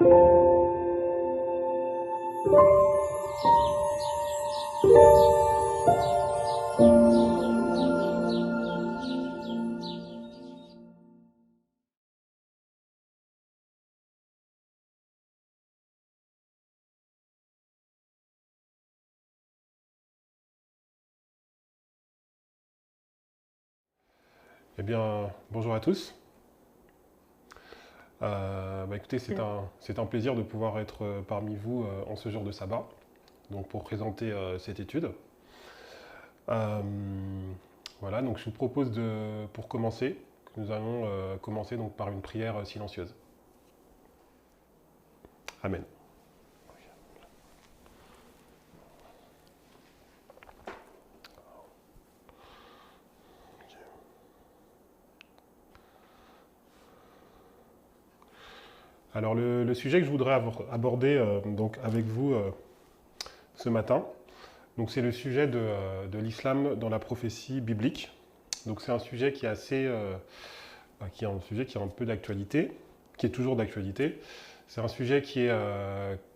Eh bien, bonjour à tous. Écoutez, c'est un plaisir de pouvoir être parmi vous en ce jour de sabbat, donc pour présenter cette étude. Euh, voilà, donc je vous propose pour commencer, que nous allons commencer donc par une prière silencieuse. Amen. Alors le sujet que je voudrais aborder donc avec vous ce matin, donc c'est le sujet de l'islam dans la prophétie biblique. Donc c'est un sujet qui est qui est un sujet qui a un peu d'actualité, qui est toujours d'actualité. C'est un sujet qui est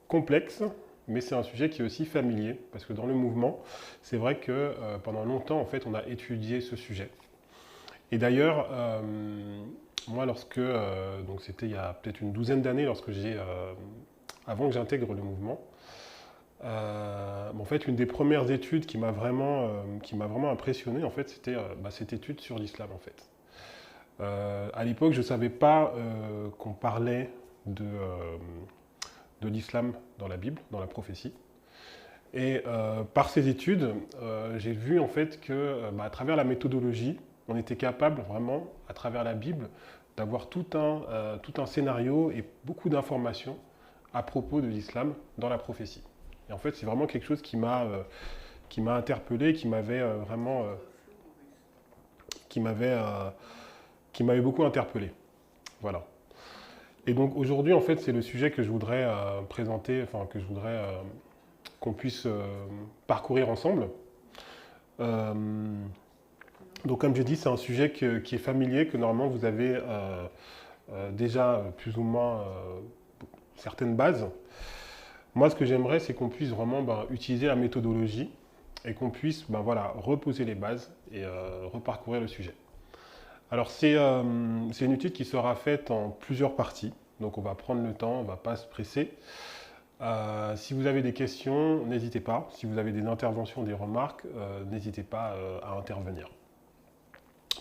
complexe, mais c'est un sujet qui est aussi familier, parce que dans le mouvement, c'est vrai que pendant longtemps, en fait, on a étudié ce sujet. Et d'ailleurs, moi, donc c'était il y a peut-être une douzaine d'années, avant que j'intègre le mouvement, en fait, une des premières études qui m'a vraiment impressionné, en fait, c'était cette étude sur l'islam, en fait. À l'époque, je ne savais pas qu'on parlait de l'islam dans la Bible, dans la prophétie. Et par ces études, j'ai vu en fait que à travers la méthodologie, on était capable vraiment, à travers la Bible, d'avoir tout un scénario et beaucoup d'informations à propos de l'islam dans la prophétie. Et en fait, c'est vraiment quelque chose qui m'a interpellé, qui m'avait beaucoup interpellé. Voilà. Et donc aujourd'hui, en fait, c'est le sujet que je voudrais présenter, enfin que je voudrais qu'on puisse parcourir ensemble. Euh, donc comme je dis, c'est un sujet qui est familier, que normalement vous avez déjà plus ou moins certaines bases. Moi, ce que j'aimerais, c'est qu'on puisse vraiment utiliser la méthodologie et qu'on puisse reposer les bases et reparcourir le sujet. Alors c'est une étude qui sera faite en plusieurs parties, donc on va prendre le temps, on ne va pas se presser. Si vous avez des questions, n'hésitez pas. Si vous avez des interventions, des remarques, n'hésitez pas à intervenir.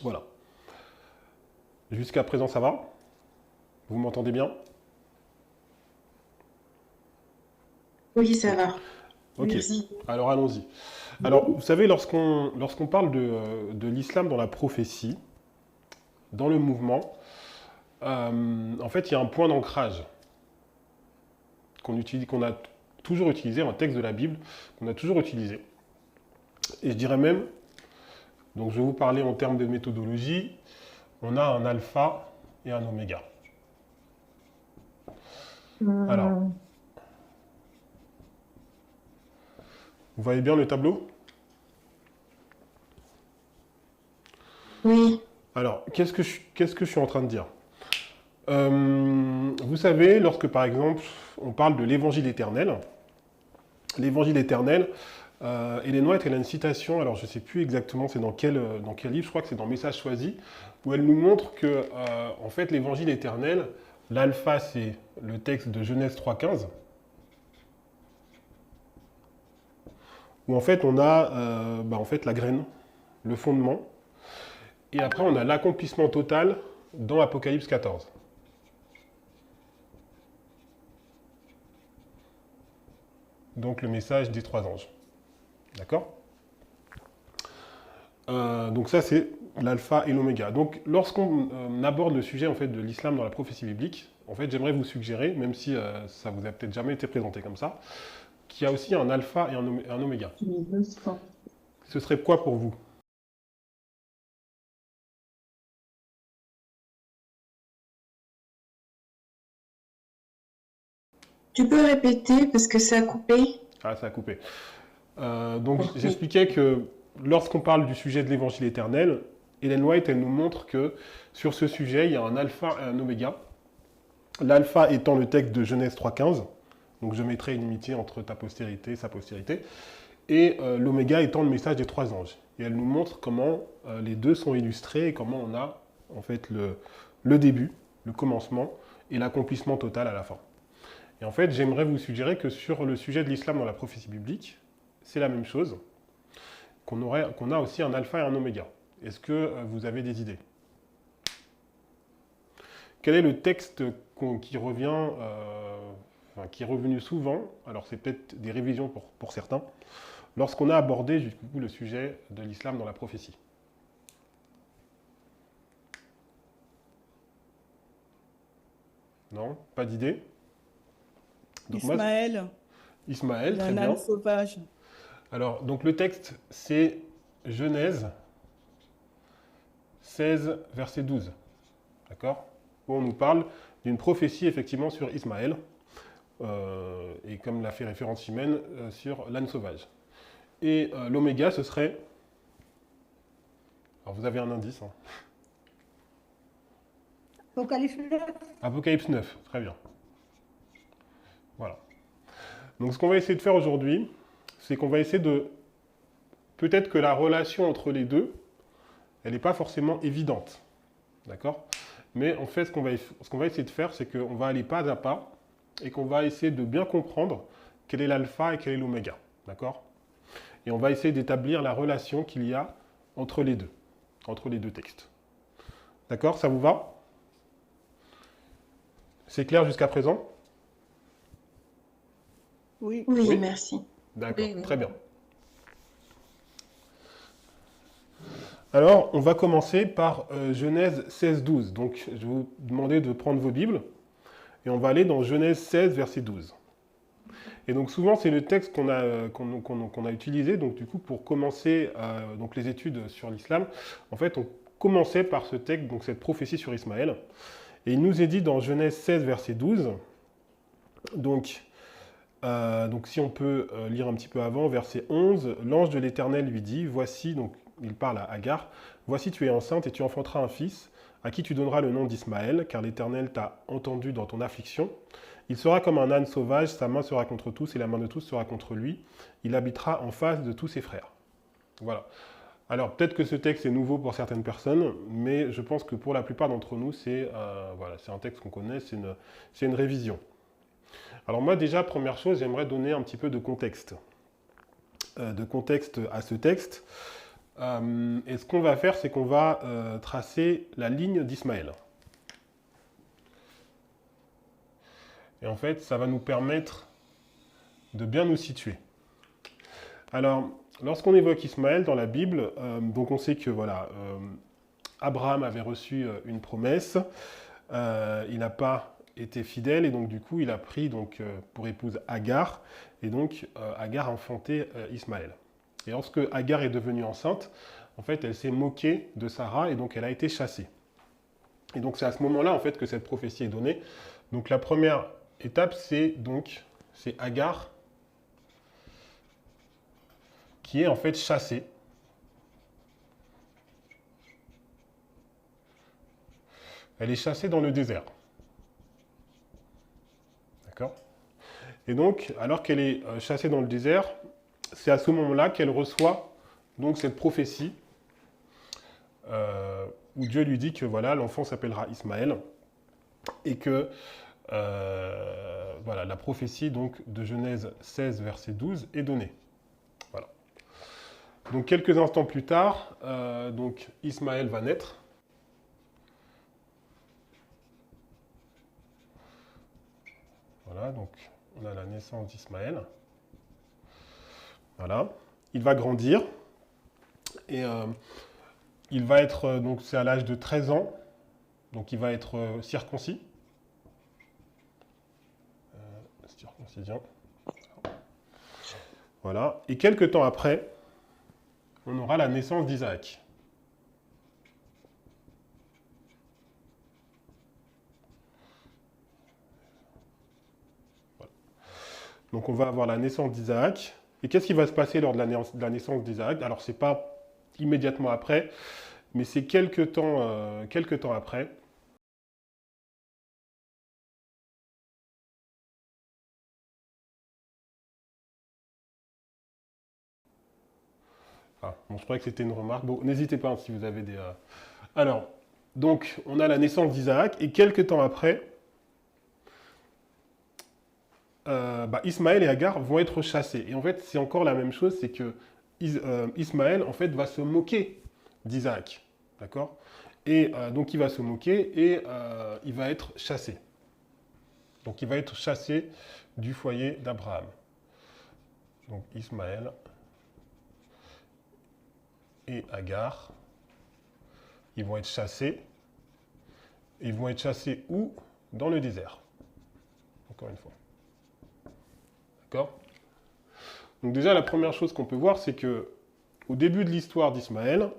Voilà. Jusqu'à présent, ça va? Vous m'entendez bien? Oui, ça va. Ok, Merci. alors allons-y. Alors, vous savez, lorsqu'on parle de l'islam dans la prophétie, dans le mouvement, en fait, il y a un point d'ancrage qu'on a toujours utilisé, un texte de la Bible qu'on a toujours utilisé. Et je dirais même, donc je vais vous parler en termes de méthodologie, on a un alpha et un oméga. Alors, Hum, vous voyez bien le tableau? oui. Alors, qu'est-ce que je suis en train de dire? Vous savez, lorsque par exemple on parle de l'évangile éternel, Ellen White, elle a une citation, alors je ne sais plus exactement c'est dans quel livre, je crois que c'est dans Message choisi, où elle nous montre que en fait l'évangile éternel, l'alpha c'est le texte de Genèse 3,15, où en fait on a en fait la graine, le fondement, et après on a l'accomplissement total dans Apocalypse 14. Donc le message des trois anges. D'accord? Donc ça c'est l'alpha et l'oméga. Donc lorsqu'on aborde le sujet en fait de l'islam dans la prophétie biblique, en fait j'aimerais vous suggérer, même si ça vous a peut-être jamais été présenté comme ça, qu'il y a aussi un alpha et un oméga. Ce serait quoi pour vous? Tu peux répéter parce que ça a coupé? Ah, ça a coupé. Donc Oui. j'expliquais que lorsqu'on parle du sujet de l'évangile éternel, Ellen White elle nous montre que sur ce sujet il y a un alpha et un oméga. L'alpha étant le texte de Genèse 3.15, donc je mettrai une inimitié entre ta postérité et sa postérité, et l'oméga étant le message des trois anges. Et elle nous montre comment les deux sont illustrés et comment on a en fait le début, le commencement et l'accomplissement total à la fin. Et en fait, j'aimerais vous suggérer que sur le sujet de l'islam dans la prophétie biblique, c'est la même chose, qu'on a aussi un alpha et un oméga. Est-ce que vous avez des idées? Quel est le texte qui revient, qui est revenu souvent, alors c'est peut-être des révisions pour certains, lorsqu'on a abordé du coup le sujet de l'islam dans la prophétie? Non? Pas d'idée? Donc moi, Ismaël, Ismaël, il a très un bien. âne sauvage. Alors, donc le texte, c'est Genèse 16, verset 12. D'accord? Où on nous parle d'une prophétie effectivement sur Ismaël, et comme l'a fait référence Chimène, sur l'âne sauvage. Et l'oméga, ce serait... Alors vous avez un indice, hein. Apocalypse 9. Apocalypse 9, très bien. Voilà. Donc ce qu'on va essayer de faire aujourd'hui, c'est qu'on va essayer de... Peut-être que la relation entre les deux, elle n'est pas forcément évidente. D'accord? Mais en fait, ce qu'on va essayer de faire, c'est qu'on va aller pas à pas et qu'on va essayer de bien comprendre quel est l'alpha et quel est l'oméga. D'accord? Et on va essayer d'établir la relation qu'il y a entre les deux textes. D'accord? Ça vous va? C'est clair jusqu'à présent? Oui. Oui, Oui. merci. D'accord, Oui, oui. très bien. Alors, on va commencer par Genèse 16, 12. Donc, je vais vous demander de prendre vos Bibles et on va aller dans Genèse 16, verset 12. Et donc, souvent, c'est le texte qu'on a utilisé donc, du coup, pour commencer donc, les études sur l'islam. En fait, on commençait par ce texte, donc cette prophétie sur Ismaël. Et il nous est dit dans Genèse 16, verset 12, donc si on peut lire un petit peu avant, verset 11, l'ange de l'Éternel lui dit, voici, donc il parle à Agar, voici tu es enceinte et tu enfanteras un fils, à qui tu donneras le nom d'Ismaël, car l'Éternel t'a entendu dans ton affliction. Il sera comme un âne sauvage, sa main sera contre tous et la main de tous sera contre lui. Il habitera en face de tous ses frères. Voilà. Alors peut-être que ce texte est nouveau pour certaines personnes, mais je pense que pour la plupart d'entre nous, c'est un texte qu'on connaît, c'est une révision. Alors moi déjà, première chose, j'aimerais donner un petit peu de contexte à ce texte. Et ce qu'on va faire, c'est qu'on va tracer la ligne d'Ismaël. Et en fait, ça va nous permettre de bien nous situer. Alors, lorsqu'on évoque Ismaël dans la Bible, donc on sait que voilà, Abraham avait reçu une promesse, il n'a pas été fidèle et donc du coup il a pris donc, pour épouse Agar et donc Agar a enfanté Ismaël. Et lorsque Agar est devenue enceinte, en fait elle s'est moquée de Sarah et donc elle a été chassée. Et donc c'est à ce moment-là en fait que cette prophétie est donnée. Donc la première étape c'est Agar qui est en fait chassée. Elle est chassée dans le désert. D'accord? Et donc, alors qu'elle est chassée dans le désert, c'est à ce moment-là qu'elle reçoit donc cette prophétie où Dieu lui dit que voilà, l'enfant s'appellera Ismaël et que voilà, la prophétie donc, de Genèse 16, verset 12 est donnée. Voilà. Donc quelques instants plus tard, donc Ismaël va naître. Voilà, donc on a la naissance d'Ismaël. Voilà. Il va grandir et il va être, donc c'est à l'âge de 13 ans, donc il va être circoncis. Circoncision. Voilà. Et quelques temps après, on aura la naissance d'Isaac. Voilà. Donc on va avoir la naissance d'Isaac. Et qu'est-ce qui va se passer lors de la naissance d'Isaac? Alors c'est pas immédiatement après, mais c'est quelques temps après. Ah, bon, je croyais que c'était une remarque. Bon, n'hésitez pas hein, si vous avez des... Alors, donc, on a la naissance d'Isaac, et quelques temps après, Ismaël et Agar vont être chassés. Et en fait, c'est encore la même chose, c'est que Ismaël, en fait, va se moquer d'Isaac. D'accord? Et donc, il va se moquer et il va être chassé. Donc, il va être chassé du foyer d'Abraham. Donc, Ismaël et Agar, ils vont être chassés. Ils vont être chassés où? Dans le désert. Encore une fois. D'accord? Donc déjà, la première chose qu'on peut voir, c'est que au début de l'histoire d'Ismaël,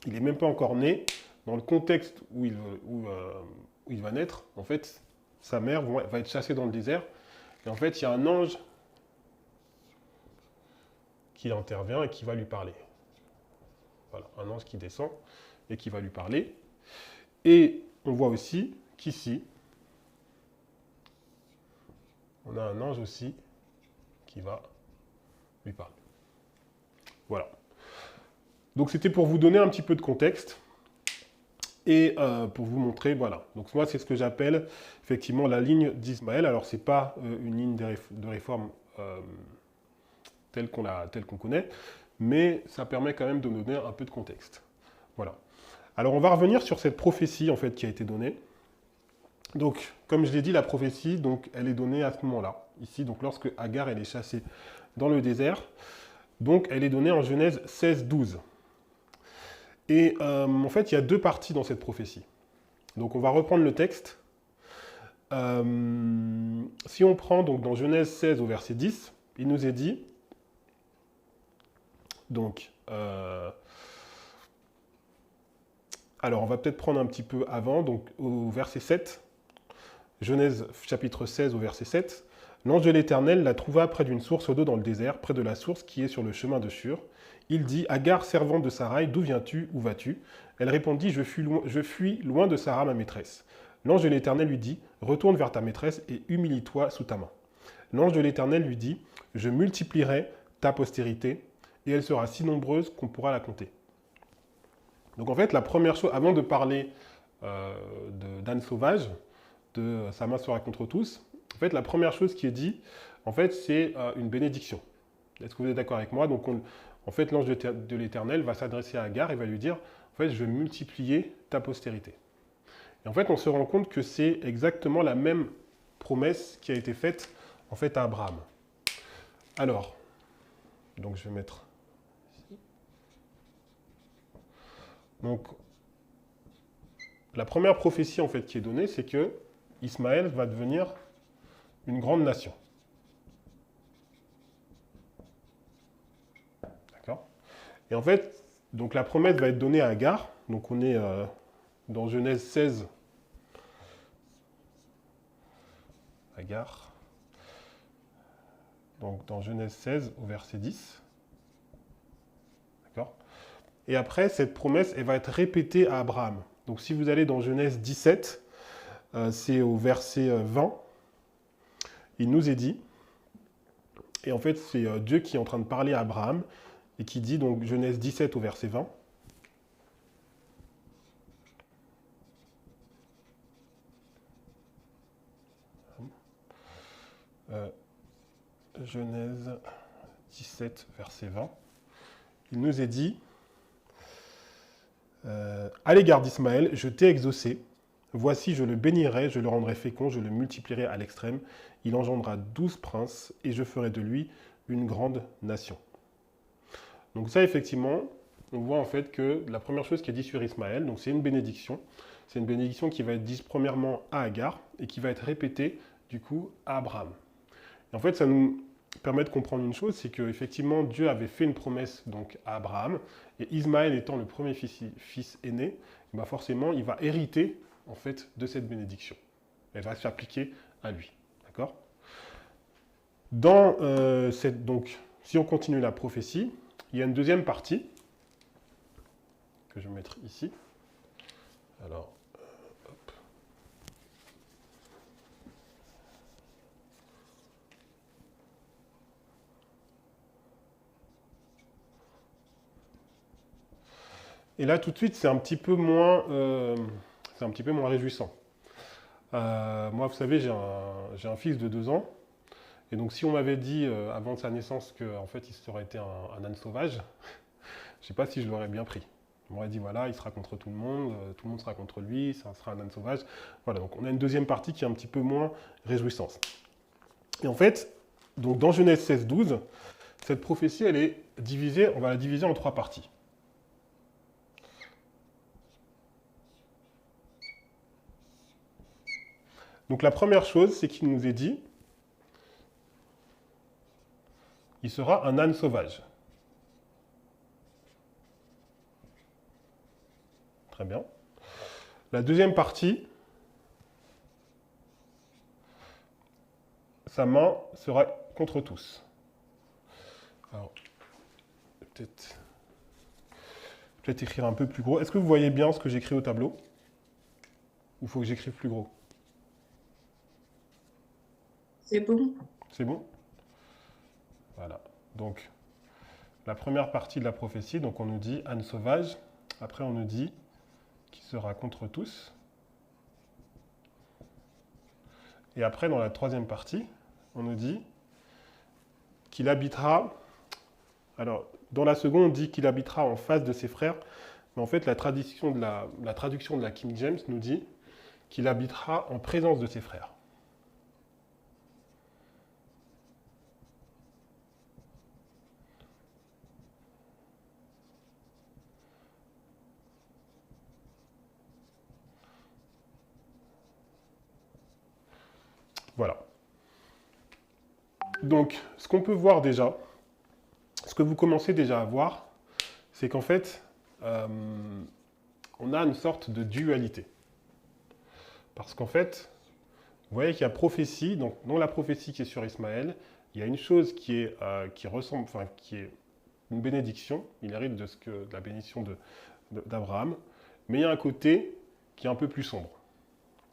il n'est même pas encore né. Dans le contexte où il va naître, en fait, sa mère va être chassée dans le désert. Et en fait, il y a un ange qui intervient et qui va lui parler. Voilà, un ange qui descend et qui va lui parler. Et on voit aussi qu'ici, on a un ange aussi qui va lui parler. Voilà. Donc c'était pour vous donner un petit peu de contexte et pour vous montrer, voilà. Donc moi, c'est ce que j'appelle effectivement la ligne d'Ismaël. Alors, ce n'est pas une ligne de réforme telle qu'on connaît, mais ça permet quand même de nous donner un peu de contexte. Voilà. Alors, on va revenir sur cette prophétie, en fait, qui a été donnée. Donc, comme je l'ai dit, la prophétie, donc, elle est donnée à ce moment-là, ici, donc lorsque Agar, elle est chassée dans le désert. Donc, elle est donnée en Genèse 16, 12. Et en fait, il y a deux parties dans cette prophétie. Donc, on va reprendre le texte. Si on prend donc dans Genèse 16 au verset 10, il nous est dit, donc, alors on va peut-être prendre un petit peu avant, donc au verset 7, Genèse chapitre 16 au verset 7, l'ange de l'Éternel la trouva près d'une source d'eau dans le désert, près de la source qui est sur le chemin de Shur. Il dit, Agar, servante de Sarai, d'où viens-tu, où vas-tu? Elle répondit, je fuis loin de Sarah, ma maîtresse. L'ange de l'Éternel lui dit, retourne vers ta maîtresse et humilie-toi sous ta main. L'ange de l'Éternel lui dit, je multiplierai ta postérité, et elle sera si nombreuse qu'on pourra la compter. Donc en fait, la première chose, avant de parler d'Anne Sauvage, de Sa main sera contre tous, en fait, la première chose qui est dit, en fait, c'est une bénédiction. Est-ce que vous êtes d'accord avec moi? Donc en fait, l'ange de l'Éternel va s'adresser à Agar et va lui dire, en fait, je vais multiplier ta postérité. Et en fait, on se rend compte que c'est exactement la même promesse qui a été faite, en fait, à Abraham. Alors, donc je vais mettre ici. Donc, la première prophétie, en fait, qui est donnée, c'est que Ismaël va devenir une grande nation. D'accord? Et en fait, donc la promesse va être donnée à Agar. Donc on est dans Genèse 16. Agar. Donc dans Genèse 16 au verset 10. D'accord? Et après, cette promesse, elle va être répétée à Abraham. Donc si vous allez dans Genèse 17, c'est au verset 20, il nous est dit, et en fait c'est Dieu qui est en train de parler à Abraham, et qui dit, donc Genèse 17 au verset 20, Genèse 17 verset 20, il nous est dit, à l'égard d'Ismaël, je t'ai exaucé, voici je le bénirai, je le rendrai fécond, je le multiplierai à l'extrême, il engendrera 12 princes, et je ferai de lui une grande nation. Donc ça, effectivement, on voit en fait que la première chose qui est dit sur Ismaël, donc c'est une bénédiction qui va être dite premièrement à Agar, et qui va être répétée, du coup, à Abraham. Et en fait, ça nous permet de comprendre une chose, c'est qu'effectivement, Dieu avait fait une promesse donc, à Abraham, et Ismaël étant le premier fils aîné, bah forcément, il va hériter en fait, de cette bénédiction. Elle va s'appliquer à lui. D'accord? Donc, si on continue la prophétie, il y a une deuxième partie, que je vais mettre ici. Alors, hop. Et là, tout de suite, c'est un petit peu moins réjouissant. Moi, vous savez, j'ai un fils de 2 ans. Et donc, si on m'avait dit avant sa naissance qu'en fait, il serait été un âne sauvage, je ne sais pas si je l'aurais bien pris. On m'aurait dit, voilà, il sera contre tout le monde sera contre lui, ça sera un âne sauvage. Voilà, donc on a une deuxième partie qui est un petit peu moins réjouissante. Et en fait, donc dans Genèse 16-12, cette prophétie, elle est divisée, on va la diviser en 3 parties. Donc la première chose, c'est qu'il nous est dit, il sera un âne sauvage. Très bien. La deuxième partie, sa main sera contre tous. Alors, peut-être écrire un peu plus gros. Est-ce que vous voyez bien ce que j'écris au tableau? Ou il faut que j'écrive plus gros? C'est bon. C'est bon? Voilà. Donc, la première partie de la prophétie, donc on nous dit âne sauvage. Après, on nous dit qu'il sera contre tous. Et après, dans la troisième partie, on nous dit qu'il habitera. Alors, dans la seconde, on dit qu'il habitera en face de ses frères. Mais en fait, la traduction de la King James nous dit qu'il habitera en présence de ses frères. Voilà. Donc, ce qu'on peut voir déjà, ce que vous commencez déjà à voir, c'est qu'en fait, on a une sorte de dualité. Parce qu'en fait, vous voyez qu'il y a prophétie, donc dans la prophétie qui est sur Ismaël, il y a une chose qui ressemble, enfin, qui est une bénédiction, il hérite de la bénédiction d'Abraham, mais il y a un côté qui est un peu plus sombre.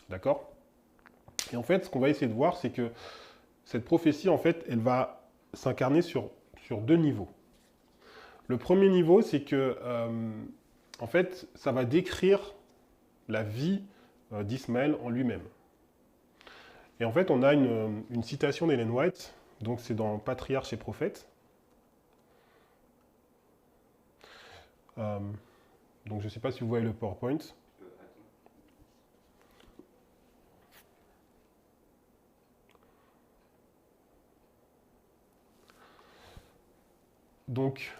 D'accord? Et en fait, ce qu'on va essayer de voir, c'est que cette prophétie, en fait, elle va s'incarner sur 2 niveaux. Le premier niveau, c'est que, en fait, ça va décrire la vie d'Ismaël en lui-même. Et en fait, on a une citation d'Ellen White, donc c'est dans Patriarches et Prophètes. Donc je ne sais pas si vous voyez le PowerPoint. Donc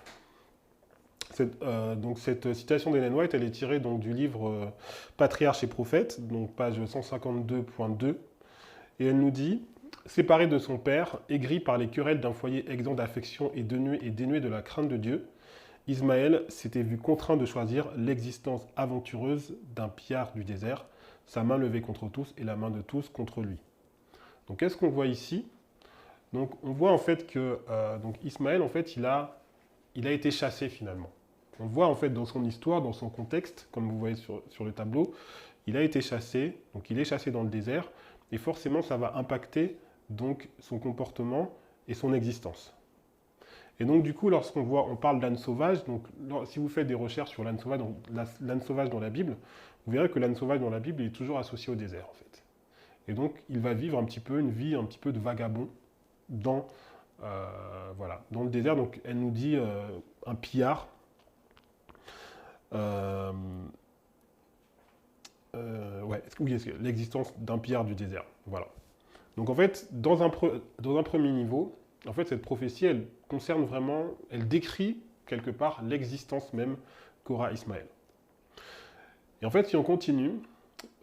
cette citation d'Ellen White, elle est tirée donc, du livre Patriarches et Prophètes, donc page 152.2, et elle nous dit « Séparé de son père, aigri par les querelles d'un foyer exempt d'affection et dénué de la crainte de Dieu, Ismaël s'était vu contraint de choisir l'existence aventureuse d'un pillard du désert, sa main levée contre tous et la main de tous contre lui. » Donc qu'est-ce qu'on voit ici? Donc on voit en fait que donc Ismaël, en fait, il a été chassé finalement. On voit en fait dans son histoire, dans son contexte, comme vous voyez sur le tableau, il a été chassé, donc il est chassé dans le désert, et forcément ça va impacter donc son comportement et son existence. Et donc du coup, on parle d'âne sauvage, donc si vous faites des recherches sur l'âne sauvage, l'âne sauvage dans la Bible, vous verrez que l'âne sauvage dans la Bible est toujours associé au désert en fait. Et donc il va vivre une vie un petit peu de vagabond dans le désert. Donc elle nous dit un pillard. L'existence d'un pillard du désert. Voilà. Donc en fait, dans un premier niveau, en fait, cette prophétie, elle concerne vraiment, elle décrit quelque part l'existence même qu'aura Ismaël. Et en fait, si on continue,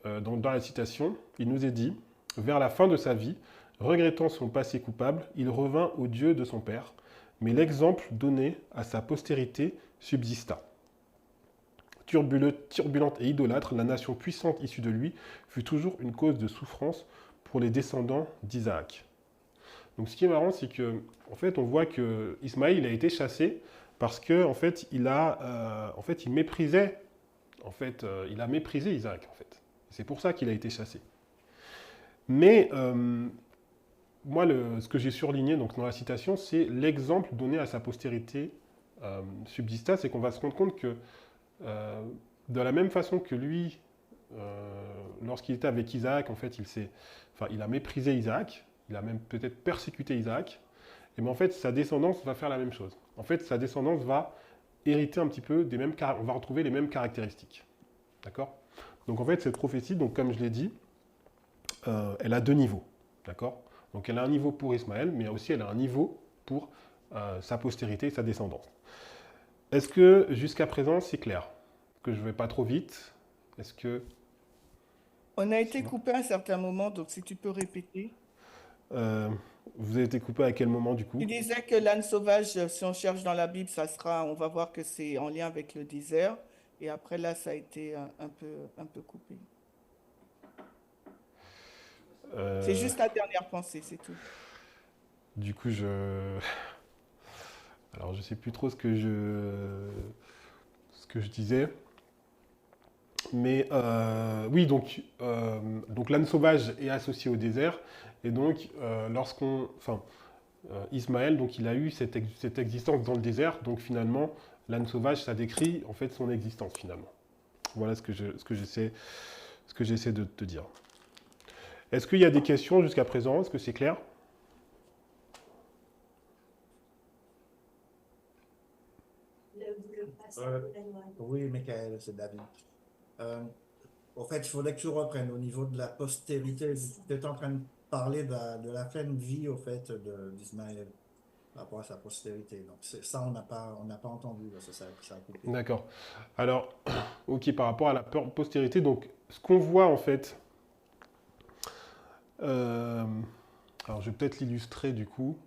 dans la citation, il nous est dit, vers la fin de sa vie, regrettant son passé coupable, il revint au Dieu de son père, mais l'exemple donné à sa postérité subsista. Turbulente et idolâtre, la nation puissante issue de lui fut toujours une cause de souffrance pour les descendants d'Isaac. Donc ce qui est marrant, c'est que en fait, on voit que Ismaël il a été chassé parce que en fait, il a méprisé Isaac en fait. C'est pour ça qu'il a été chassé. Mais moi, ce que j'ai surligné donc, dans la citation, c'est l'exemple donné à sa postérité subsista, c'est qu'on va se rendre compte que euh, de la même façon que lui, lorsqu'il était avec Isaac, en fait, il a méprisé Isaac, il a même peut-être persécuté Isaac, et bien en fait, sa descendance va faire la même chose. En fait, sa descendance va hériter un petit peu on va retrouver les mêmes caractéristiques. D'accord? Donc en fait, cette prophétie, donc, comme je l'ai dit, elle a deux niveaux. D'accord? Donc elle a un niveau pour Ismaël, mais aussi elle a un niveau pour sa postérité et sa descendance. Est-ce que jusqu'à présent c'est clair? Que je ne vais pas trop vite? Est-ce que... On a été coupé à un certain moment, donc si tu peux répéter. Euh, vous avez été coupé à quel moment du Tu coup? disais que l'âne sauvage, si on cherche dans la Bible, on va voir que c'est en lien avec le désert. Et après là, ça a été un peu coupé. C'est Euh, juste la dernière pensée, c'est tout. du coup, alors je sais plus trop ce que je disais. Mais oui, donc l'âne sauvage est associé au désert. Et donc, Ismaël, donc il a eu cette existence dans le désert. Donc finalement, l'âne sauvage, ça décrit en fait son existence finalement. Voilà ce que j'essaie de te dire. Est-ce qu'il y a des questions jusqu'à présent? Est-ce que c'est clair? Oui, Michael, c'est David. Euh, Au fait, il faudrait que tu reprennes au niveau de la postérité. Tu étais en train de parler de la fin de vie, au fait, d'Ismaël par rapport à sa postérité. Donc, ça, on n'a pas entendu, là, ça a coupé. D'accord. Alors, ok, par rapport à la postérité, donc ce qu'on voit en fait, euh, alors je vais peut-être l'illustrer du coup.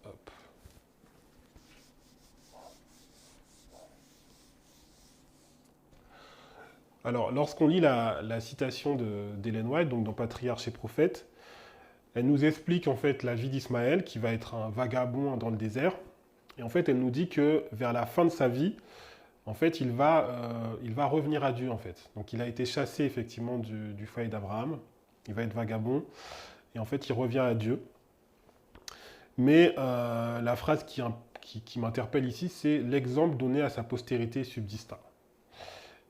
Hop. Alors, lorsqu'on lit la citation d'Ellen White, donc dans Patriarche et Prophète, elle nous explique en fait la vie d'Ismaël, qui va être un vagabond dans le désert. Et en fait, elle nous dit que vers la fin de sa vie, en fait, il va revenir à Dieu en fait. Donc, il a été chassé effectivement du foyer d'Abraham. Il va être vagabond. Et en fait, il revient à Dieu. Mais la phrase qui m'interpelle ici, c'est l'exemple donné à sa postérité subsista.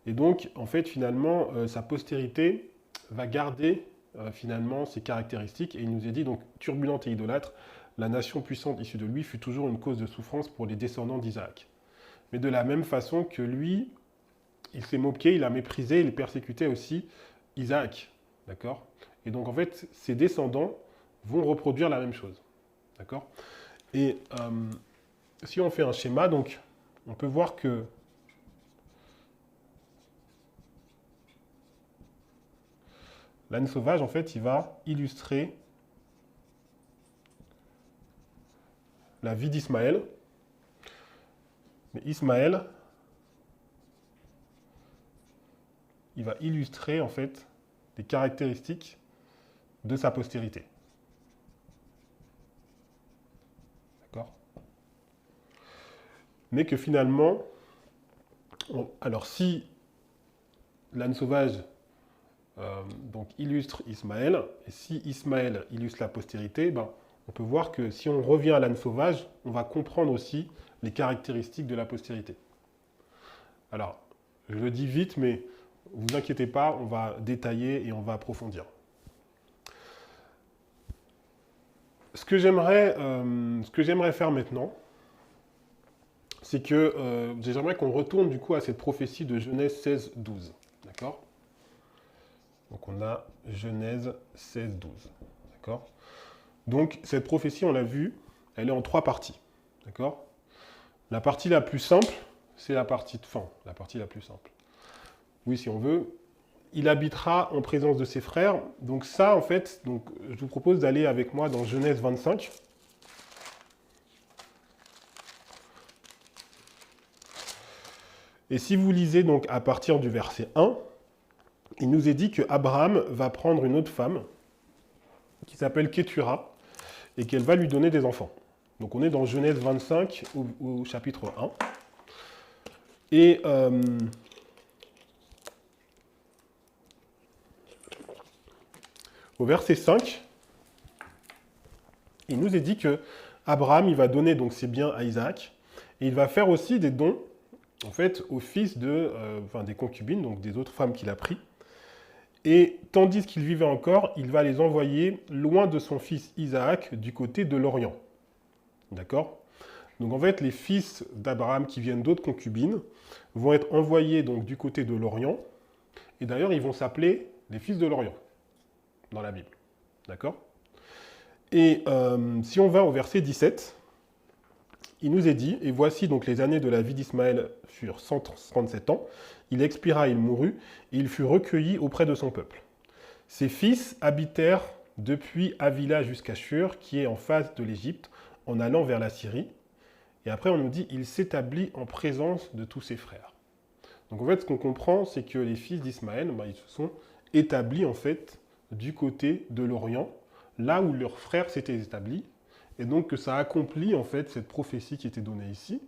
Et donc, en fait, finalement, sa postérité va garder finalement ses caractéristiques. Et il nous est dit, donc, turbulente et idolâtre, la nation puissante issue de lui fut toujours une cause de souffrance pour les descendants d'Isaac. Mais de la même façon que lui, il s'est moqué, il a méprisé, il persécutait aussi Isaac. D'accord? Et donc, en fait, ses descendants vont reproduire la même chose. D'accord? Et si on fait un schéma, donc, on peut voir que l'âne sauvage, en fait, il va illustrer la vie d'Ismaël. Mais Ismaël, il va illustrer, en fait, les caractéristiques de sa postérité. D'accord? Mais que finalement, alors si l'âne sauvage donc illustre Ismaël, et si Ismaël illustre la postérité, ben, on peut voir que si on revient à l'âne sauvage, on va comprendre aussi les caractéristiques de la postérité. Alors, je le dis vite, mais vous inquiétez pas, on va détailler et on va approfondir. Ce que j'aimerais faire maintenant, c'est que j'aimerais qu'on retourne du coup à cette prophétie de Genèse 16, 12. D'accord? Donc on a Genèse 16, 12. D'accord? Donc cette prophétie, on l'a vu, elle est en trois parties. D'accord? La partie la plus simple, c'est la partie de fin, la partie la plus simple. Oui, si on veut. Il habitera en présence de ses frères. Donc ça, en fait, donc, je vous propose d'aller avec moi dans Genèse 25. Et si vous lisez donc à partir du verset 1, il nous est dit que Abraham va prendre une autre femme qui s'appelle Kétura et qu'elle va lui donner des enfants. Donc on est dans Genèse 25 au chapitre 1. Et au verset 5, il nous est dit que Abraham, il va donner donc ses biens à Isaac, et il va faire aussi des dons, en fait, aux fils des concubines, donc des autres femmes qu'il a pris. Et tandis qu'il vivait encore, il va les envoyer loin de son fils Isaac, du côté de l'Orient. D'accord? Donc en fait, les fils d'Abraham qui viennent d'autres concubines vont être envoyés donc du côté de l'Orient. Et d'ailleurs, ils vont s'appeler les fils de l'Orient dans la Bible. D'accord? Et si on va au verset 17, il nous est dit, et voici donc les années de la vie d'Ismaël furent 137 ans, il expira, il mourut, et il fut recueilli auprès de son peuple. Ses fils habitèrent depuis Havila jusqu'à Shur, qui est en face de l'Égypte, en allant vers la Syrie. Et après, on nous dit, il s'établit en présence de tous ses frères. Donc en fait, ce qu'on comprend, c'est que les fils d'Ismaël, ils se sont établis en fait du côté de l'Orient, là où leurs frères s'étaient établis, et donc que ça accomplit en fait cette prophétie qui était donnée ici,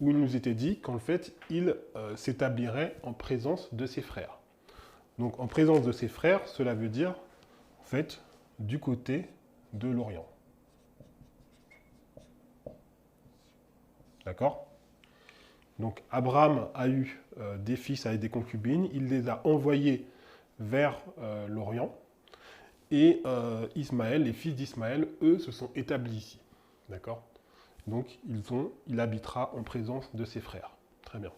où il nous était dit qu'en fait, il s'établirait en présence de ses frères. Donc en présence de ses frères, cela veut dire en fait du côté de l'Orient. D'accord? Donc Abraham a eu des fils avec des concubines, il les a envoyés vers l'Orient, et Ismaël, les fils d'Ismaël, eux, se sont établis ici. D'accord? Donc il habitera en présence de ses frères. Très bien.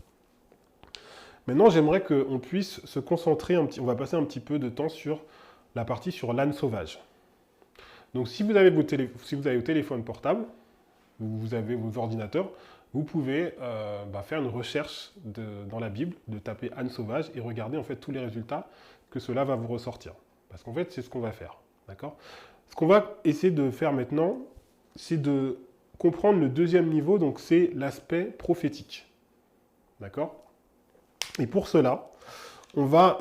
Maintenant, j'aimerais qu'on puisse se concentrer on va passer un petit peu de temps sur la partie sur l'âne sauvage. Donc si vous avez vos téléphones portables, ou vous avez vos ordinateurs, vous pouvez faire une recherche dans la Bible, de taper âne sauvage et regarder en fait tous les résultats que cela va vous ressortir. Parce qu'en fait, c'est ce qu'on va faire. D'accord? Ce qu'on va essayer de faire maintenant, c'est de comprendre le deuxième niveau, donc c'est l'aspect prophétique. D'accord? Et pour cela, on va...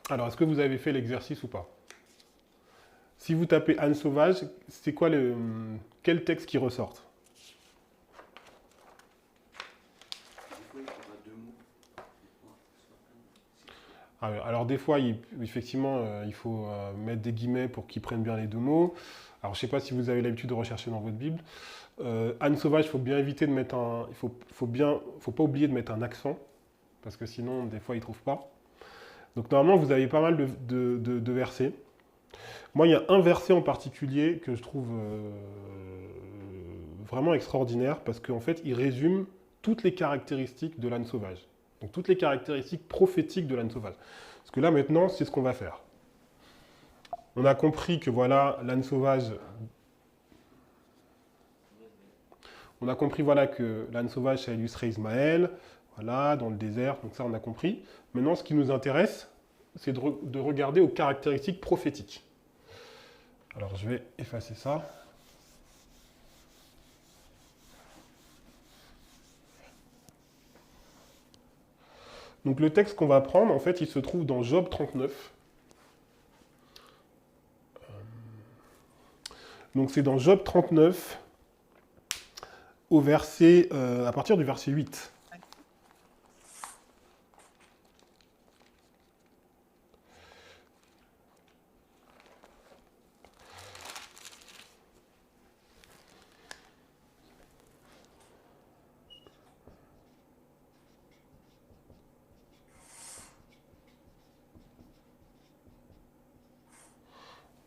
Alors, est-ce que vous avez fait l'exercice ou pas? Si vous tapez âne sauvage, c'est quoi quel texte qui ressort? Alors des fois, effectivement, il faut mettre des guillemets pour qu'ils prennent bien les deux mots. Alors je ne sais pas si vous avez l'habitude de rechercher dans votre Bible. Âne sauvage, il faut bien éviter de mettre faut pas oublier de mettre un accent, parce que sinon, des fois, ils ne trouvent pas. Donc normalement, vous avez pas mal de versets. Moi, il y a un verset en particulier que je trouve vraiment extraordinaire, parce qu'en fait, il résume toutes les caractéristiques de l'âne sauvage. Donc toutes les caractéristiques prophétiques de l'âne sauvage. Parce que là, maintenant, c'est ce qu'on va faire. On a compris que voilà, l'âne sauvage... On a compris voilà, que l'âne sauvage, ça illustrait Ismaël, voilà, dans le désert, donc ça, on a compris. Maintenant, ce qui nous intéresse, c'est de regarder aux caractéristiques prophétiques. Alors, je vais effacer ça. Donc le texte qu'on va prendre, en fait, il se trouve dans Job 39. Donc c'est dans Job 39, à partir du verset 8.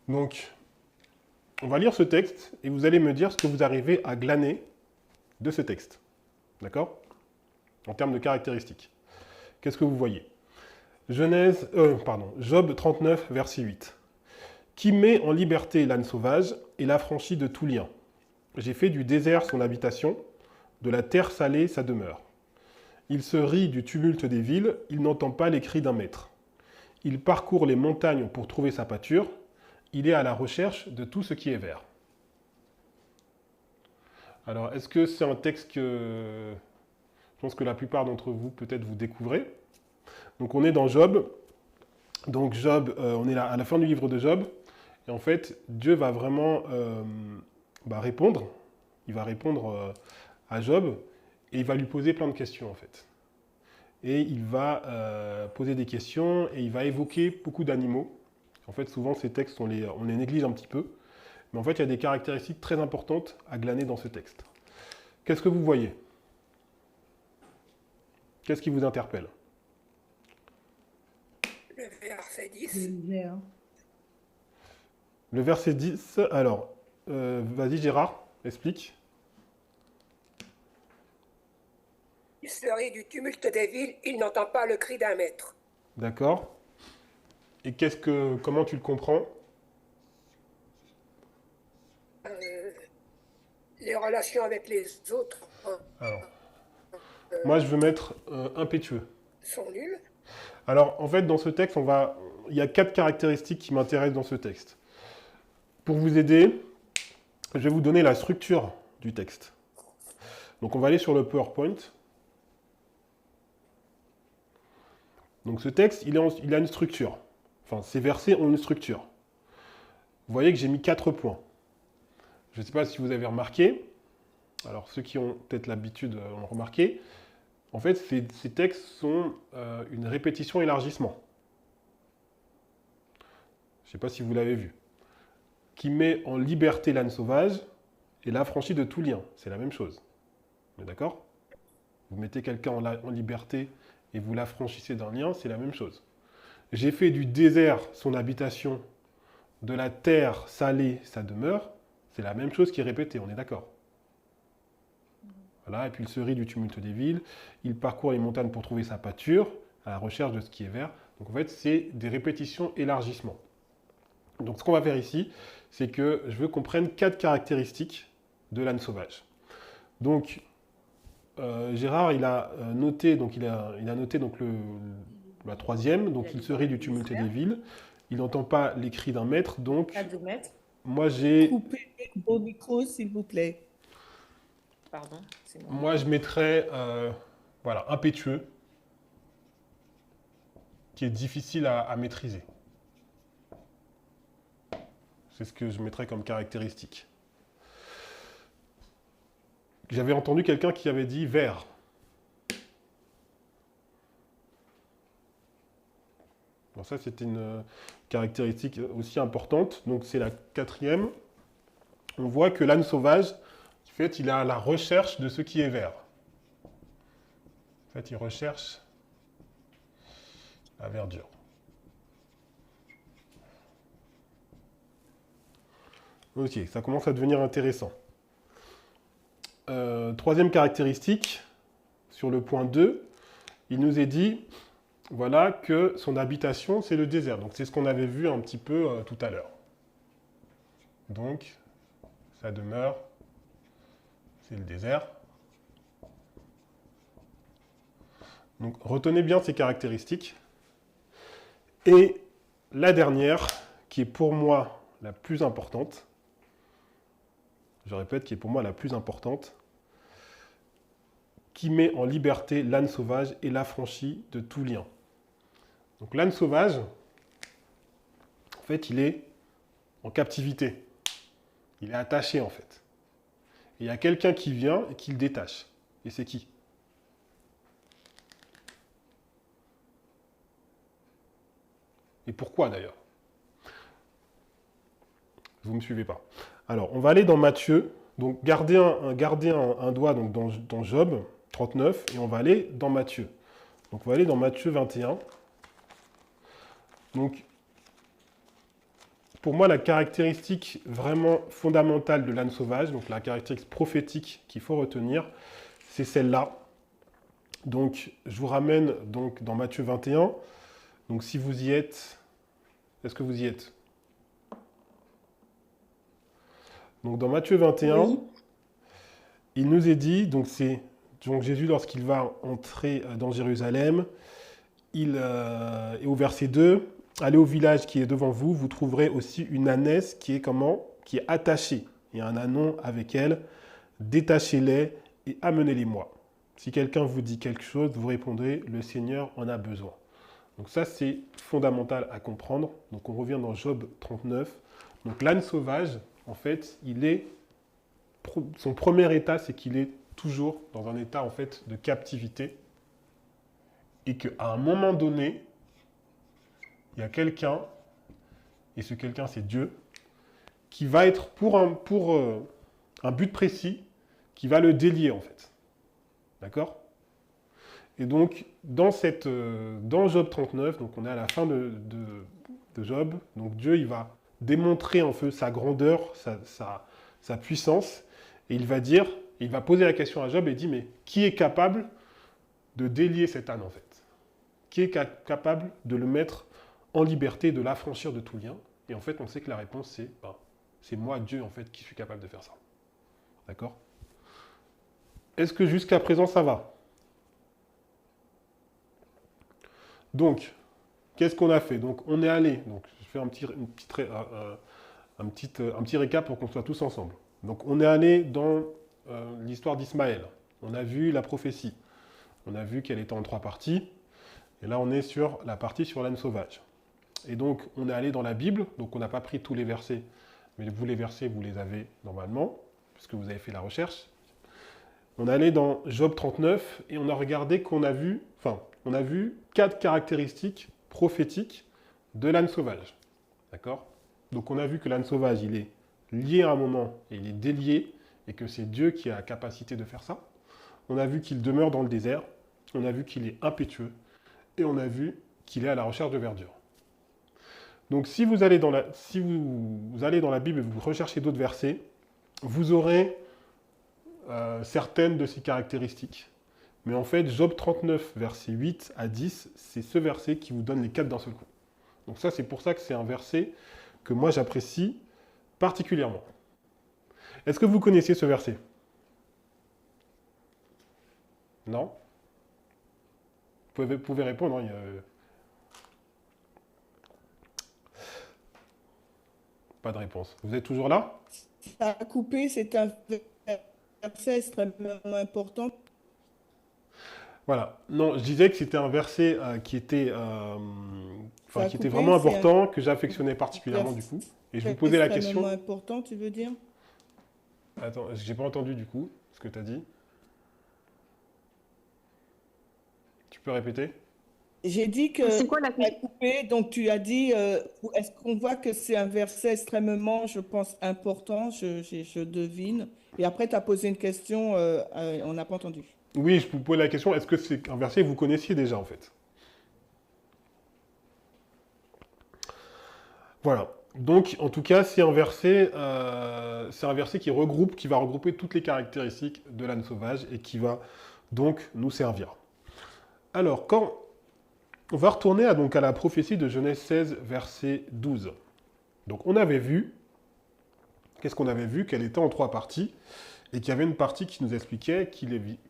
Donc, on va lire ce texte et vous allez me dire ce que vous arrivez à glaner de ce texte. D'accord? En termes de caractéristiques. Qu'est-ce que vous voyez? Job 39, verset 8. Qui met en liberté l'âne sauvage et l'affranchit de tout lien. J'ai fait du désert son habitation, de la terre salée sa demeure. Il se rit du tumulte des villes, il n'entend pas les cris d'un maître. Il parcourt les montagnes pour trouver sa pâture, il est à la recherche de tout ce qui est vert. Alors, est-ce que c'est un texte que je pense que la plupart d'entre vous, peut-être, vous découvrez? Donc, on est dans Job. Donc, Job, on est à la fin du livre de Job. Et en fait, Dieu va vraiment répondre. Il va répondre à Job et il va lui poser plein de questions, en fait. Et il va poser des questions et il va évoquer beaucoup d'animaux. En fait, souvent, ces textes, on les néglige un petit peu. Mais en fait, il y a des caractéristiques très importantes à glaner dans ce texte. Qu'est-ce que vous voyez? Qu'est-ce qui vous interpelle? Le verset 10. Désert. Le verset 10, alors, vas-y Gérard, explique. Il se rit du tumulte des villes, il n'entend pas le cri d'un maître. D'accord. Et comment tu le comprends? Les relations avec les autres Alors, moi je veux mettre impétueux. sont nulles. Alors, en fait, dans ce texte, il y a 4 caractéristiques qui m'intéressent dans ce texte. Pour vous aider, je vais vous donner la structure du texte. Donc, on va aller sur le PowerPoint. Donc, ce texte, il a une structure. Enfin, ces versets ont une structure. Vous voyez que j'ai mis 4 points. Je ne sais pas si vous avez remarqué. Alors, ceux qui ont peut-être l'habitude l'ont remarqué. En fait, ces textes sont une répétition-élargissement. Je ne sais pas si vous l'avez vu. Qui met en liberté l'âne sauvage et l'affranchit de tout lien. C'est la même chose. On est d'accord? Vous mettez quelqu'un en liberté et vous l'affranchissez d'un lien, c'est la même chose. J'ai fait du désert son habitation, de la terre salée sa demeure. C'est la même chose qui est répétée, on est d'accord? Voilà, et puis il se rit du tumulte des villes, il parcourt les montagnes pour trouver sa pâture, à la recherche de ce qui est vert. Donc en fait, c'est des répétitions élargissements. Donc ce qu'on va faire ici, c'est que je veux qu'on prenne 4 caractéristiques de l'âne sauvage. Donc Gérard, il a noté, la troisième, donc il se rit du tumulte des villes, il n'entend pas les cris d'un maître, donc À 2 mètres. moi j'ai... Coupez vos micros, s'il vous plaît. Pardon. C'est moi. Moi, je mettrais voilà, impétueux, qui est difficile à maîtriser. C'est ce que je mettrais comme caractéristique. J'avais entendu quelqu'un qui avait dit vert. Bon, ça, c'était une caractéristique aussi importante. Donc, c'est la 4e. On voit que l'âne sauvage, en fait, il est à la recherche de ce qui est vert. En fait, il recherche la verdure. Ok, ça commence à devenir intéressant. 3e caractéristique, sur le point 2, il nous est dit, voilà, que son habitation, c'est le désert. Donc, c'est ce qu'on avait vu un petit peu tout à l'heure. Donc, sa demeure, c'est le désert. Donc, retenez bien ces caractéristiques. Et la dernière, qui est pour moi la plus importante, je répète, qui est pour moi la plus importante, qui met en liberté l'âne sauvage et l'affranchit de tout lien. Donc l'âne sauvage, en fait, il est en captivité. Il est attaché, en fait. Et il y a quelqu'un qui vient et qui le détache. Et c'est qui? Et pourquoi, d'ailleurs? Vous ne me suivez pas. Alors, on va aller dans Matthieu. Donc, gardez un doigt donc, dans Job 39 et on va aller dans Matthieu. Donc, on va aller dans Matthieu 21. Donc, pour moi, la caractéristique vraiment fondamentale de l'âne sauvage, donc la caractéristique prophétique qu'il faut retenir, c'est celle-là. Donc, je vous ramène donc, dans Matthieu 21. Donc, si vous y êtes, est-ce que vous y êtes? Donc, dans Matthieu 21, Oui. il nous est dit, donc Jésus, lorsqu'il va entrer dans Jérusalem, et au verset 2, allez au village qui est devant vous, vous trouverez aussi une ânesse qui est comment? Qui est attachée. Il y a un ânon avec elle. Détachez-les et amenez-les-moi. Si quelqu'un vous dit quelque chose, vous répondrez, le Seigneur en a besoin. Donc ça, c'est fondamental à comprendre. Donc on revient dans Job 39. Donc l'âne sauvage, en fait, son premier état, c'est qu'il est toujours dans un état en fait de captivité et qu'à un moment donné, il y a quelqu'un, et ce quelqu'un c'est Dieu, qui va être pour un but précis, qui va le délier en fait. D'accord? Et donc, dans Job 39, donc on est à la fin de Job, donc Dieu il va démontrer en fait sa grandeur, sa puissance, et il va poser la question à Job et dit, mais qui est capable de délier cet âne en fait? Qui est capable de le mettre en liberté, de l'affranchir de tout lien? Et en fait, on sait que la réponse c'est moi, Dieu, en fait, qui suis capable de faire ça. D'accord? Est-ce que jusqu'à présent, ça va? Donc, qu'est-ce qu'on a fait? Donc, on est allé, donc je fais un petit récap pour qu'on soit tous ensemble. Donc, on est allé dans l'histoire d'Ismaël. On a vu la prophétie. On a vu qu'elle était en 3 parties. Et là, on est sur la partie sur l'âne sauvage. Et donc, on est allé dans la Bible. Donc, on n'a pas pris tous les versets. Mais vous, les versets, vous les avez normalement, puisque vous avez fait la recherche. On est allé dans Job 39 et on a regardé on a vu 4 caractéristiques prophétiques de l'âne sauvage. D'accord? Donc, on a vu que l'âne sauvage, il est lié à un moment et il est délié et que c'est Dieu qui a la capacité de faire ça. On a vu qu'il demeure dans le désert. On a vu qu'il est impétueux. Et on a vu qu'il est à la recherche de verdure. Donc, si vous allez dans la Bible et vous recherchez d'autres versets, vous aurez certaines de ces caractéristiques. Mais en fait, Job 39, versets 8 à 10, c'est ce verset qui vous donne les 4 d'un seul coup. Donc ça, c'est pour ça que c'est un verset que moi, j'apprécie particulièrement. Est-ce que vous connaissiez ce verset? Non? Vous pouvez répondre. Hein, Pas de réponse. Vous êtes toujours là? Ça a coupé, c'est un verset extrêmement important. Voilà. Non, je disais que c'était un verset qui était vraiment c'est important, que j'affectionnais particulièrement du coup. Et je vous posais la question. Extrêmement important, tu veux dire? Attends, j'ai pas entendu du coup ce que tu as dit. Tu peux répéter? J'ai dit que C'est quoi la ça a coupé, donc tu as dit, est-ce qu'on voit que c'est un verset extrêmement, je pense, important, je devine. Et après, tu as posé une question, on n'a pas entendu. Oui, je vous pose la question, est-ce que c'est un verset que vous connaissiez déjà en fait? Voilà. Donc, en tout cas, c'est un verset qui va regrouper toutes les caractéristiques de l'âne sauvage et qui va donc nous servir. Alors, quand on va retourner à la prophétie de Genèse 16, verset 12. Donc, on avait vu, qu'est-ce qu'on avait vu? Qu'elle était en 3 parties et qu'il y avait une partie qui nous expliquait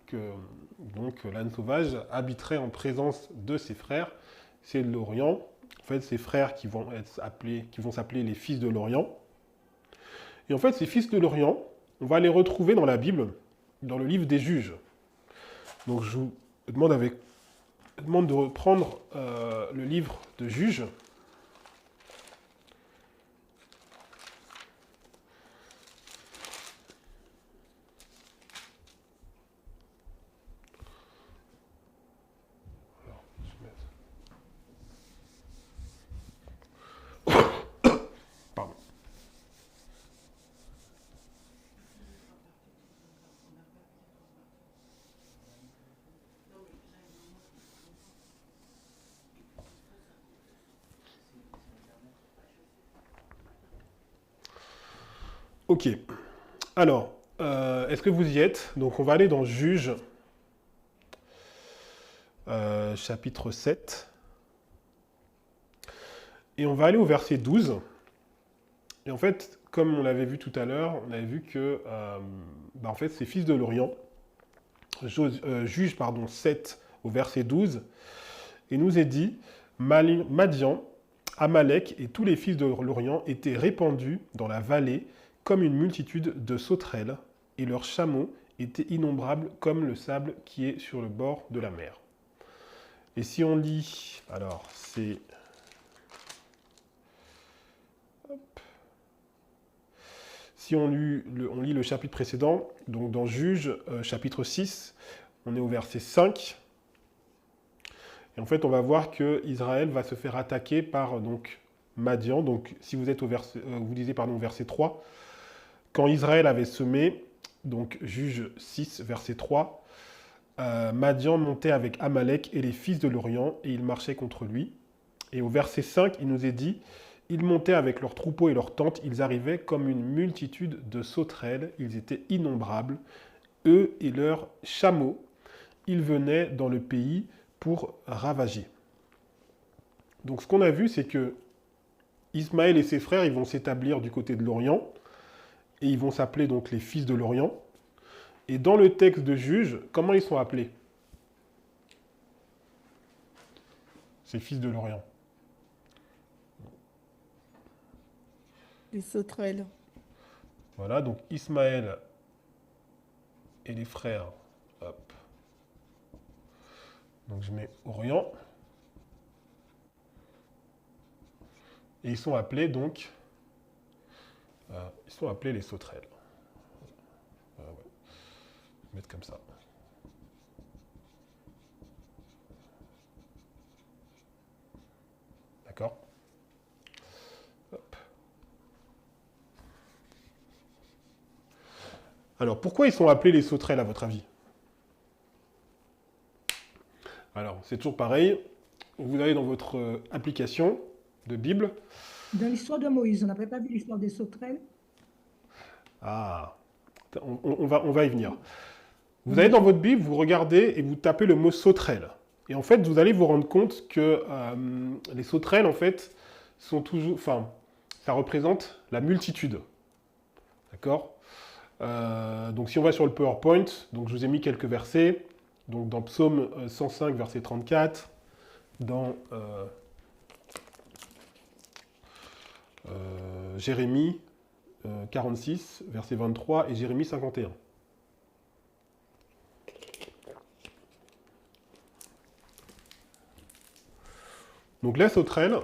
que l'âne sauvage habiterait en présence de ses frères, c'est de l'Orient. En fait, ces frères qui vont s'appeler les fils de l'Orient. Et en fait, ces fils de l'Orient, on va les retrouver dans la Bible, dans le livre des Juges. Donc, je vous demande de reprendre le livre de Juges. Pardon. Ok. Alors, est-ce que vous y êtes? Donc, on va aller dans Juges, chapitre 7. Et on va aller au verset 12. Et en fait, comme on l'avait vu tout à l'heure, on avait vu que en fait, ces fils de l'Orient, Juges 7 au verset 12, il nous est dit, Madian, Amalek et tous les fils de l'Orient étaient répandus dans la vallée comme une multitude de sauterelles, et leurs chameaux étaient innombrables comme le sable qui est sur le bord de la mer. Et si on lit, alors c'est... Si on lit le chapitre précédent, donc dans Juges, chapitre 6, on est au verset 5. Et en fait, on va voir que Israël va se faire attaquer par Madian. Donc, si vous êtes au verset, vous lisez pardon, au verset 3, quand Israël avait semé, donc Juge 6, verset 3, Madian montait avec Amalek et les fils de l'Orient, et ils marchaient contre lui. Et au verset 5, il nous est dit, ils montaient avec leurs troupeaux et leurs tentes, ils arrivaient comme une multitude de sauterelles, ils étaient innombrables, eux et leurs chameaux, ils venaient dans le pays pour ravager. Donc ce qu'on a vu, c'est que Ismaël et ses frères, ils vont s'établir du côté de l'Orient, et ils vont s'appeler donc les fils de l'Orient. Et dans le texte de Juge, comment ils sont appelés? Ces fils de l'Orient. Les sauterelles. Voilà, donc Ismaël et les frères. Hop. Donc je mets Orient. Et ils sont appelés donc... ils sont appelés les sauterelles. Ouais. Je vais mettre comme ça. D'accord? Hop. Alors, pourquoi ils sont appelés les sauterelles, à votre avis? Alors, c'est toujours pareil. Vous allez dans votre application de Bible. Dans l'histoire de Moïse, on n'avait pas vu l'histoire des sauterelles? Ah, on va y venir. Vous allez dans votre Bible, vous regardez et vous tapez le mot sauterelle. Et en fait, vous allez vous rendre compte que les sauterelles, en fait, sont toujours... Enfin, ça représente la multitude. D'accord? Donc, si on va sur le PowerPoint, donc je vous ai mis quelques versets. Donc, dans Psaume 105, verset 34, dans Jérémie 46, verset 23, et Jérémie 51. Donc la sauterelle,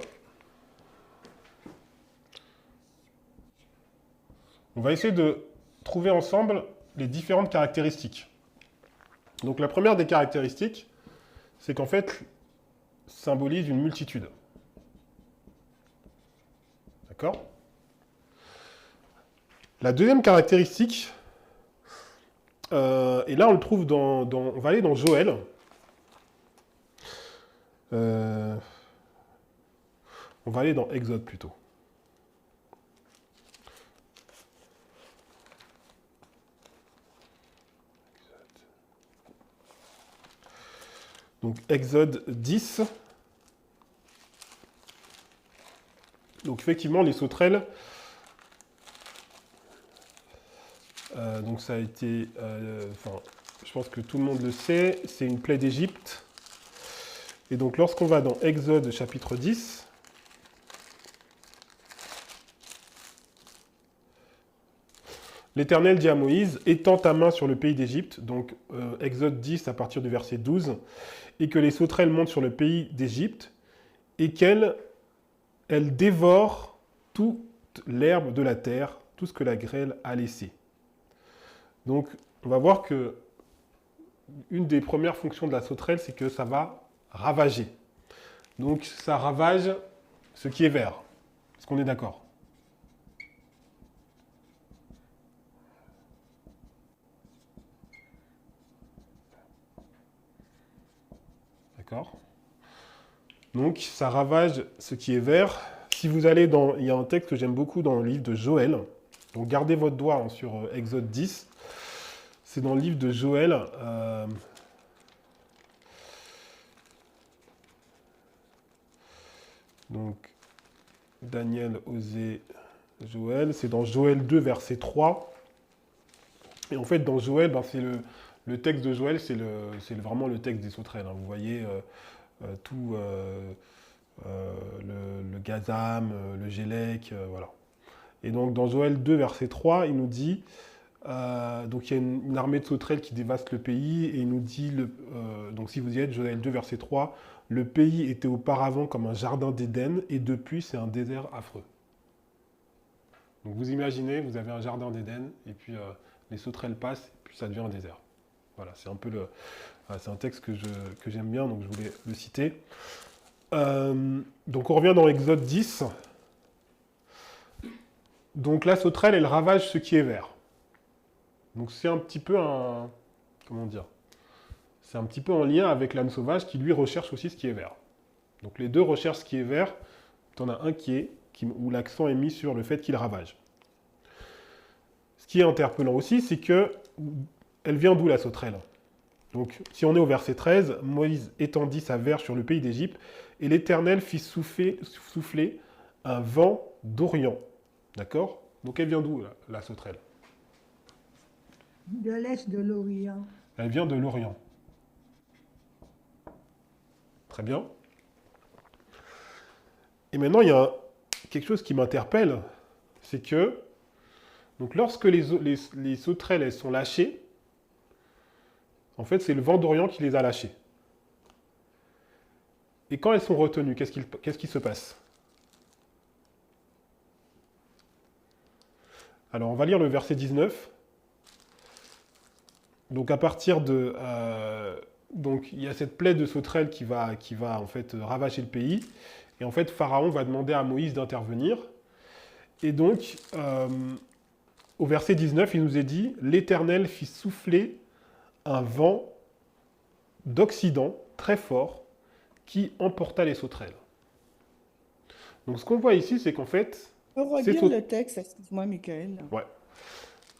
on va essayer de trouver ensemble les différentes caractéristiques. Donc la première des caractéristiques, c'est qu'en fait, symbolise une multitude. D'accord? La deuxième caractéristique, et là on le trouve on va aller dans Joël. On va aller dans Exode plutôt. Donc Exode 10. Donc effectivement, les sauterelles, donc ça a été, je pense que tout le monde le sait, c'est une plaie d'Égypte. Et donc lorsqu'on va dans Exode chapitre 10, l'Éternel dit à Moïse, étends ta main sur le pays d'Égypte, donc Exode 10 à partir du verset 12, et que les sauterelles montent sur le pays d'Égypte, et qu'elles dévorent toute l'herbe de la terre, tout ce que la grêle a laissé. Donc on va voir que une des premières fonctions de la sauterelle, c'est que ça va ravager. Donc ça ravage ce qui est vert. Est-ce qu'on est d'accord ? D'accord ? Donc ça ravage ce qui est vert. Si vous allez il y a un texte que j'aime beaucoup dans le livre de Joël. Donc gardez votre doigt sur Exode 10. C'est dans le livre de Joël. Donc Daniel, Osée, Joël. C'est dans Joël 2, verset 3. Et en fait, dans Joël, c'est le texte de Joël, c'est vraiment le texte des sauterelles. Vous voyez tout le gazam, le gélec, voilà. Et donc dans Joël 2, verset 3, il nous dit, donc il y a une armée de sauterelles qui dévaste le pays, et il nous dit, donc si vous y êtes, Joël 2, verset 3, le pays était auparavant comme un jardin d'Éden, et depuis c'est un désert affreux. Donc vous imaginez, vous avez un jardin d'Éden, et puis les sauterelles passent, et puis ça devient un désert. Voilà, c'est un peu c'est un texte que j'aime bien, donc je voulais le citer. Donc on revient dans Exode 10. Donc la sauterelle, elle ravage ce qui est vert. Donc c'est un petit peu un... Comment dire? C'est un petit peu en lien avec l'âne sauvage qui, lui, recherche aussi ce qui est vert. Donc les deux recherchent ce qui est vert. Tu en as un où l'accent est mis sur le fait qu'il ravage. Ce qui est interpellant aussi, c'est que elle vient d'où la sauterelle? Donc si on est au verset 13, Moïse étendit sa verge sur le pays d'Égypte et l'Éternel fit souffler un vent d'Orient. D'accord? Donc elle vient d'où la sauterelle? De l'Est, de l'Orient. Elle vient de l'Orient. Très bien. Et maintenant, il y a quelque chose qui m'interpelle, c'est que donc, lorsque les sauterelles elles sont lâchées, en fait, c'est le vent d'Orient qui les a lâchées. Et quand elles sont retenues, qu'est-ce qui se passe? Alors, on va lire le verset 19. Donc, à partir de... donc, il y a cette plaie de sauterelles qui va en fait ravager le pays. Et en fait, Pharaon va demander à Moïse d'intervenir. Et donc, au verset 19, il nous est dit « L'Éternel fit souffler un vent d'Occident très fort qui emporta les sauterelles. » Donc, ce qu'on voit ici, c'est qu'en fait... On redire le texte, excuse-moi, Michael. Ouais.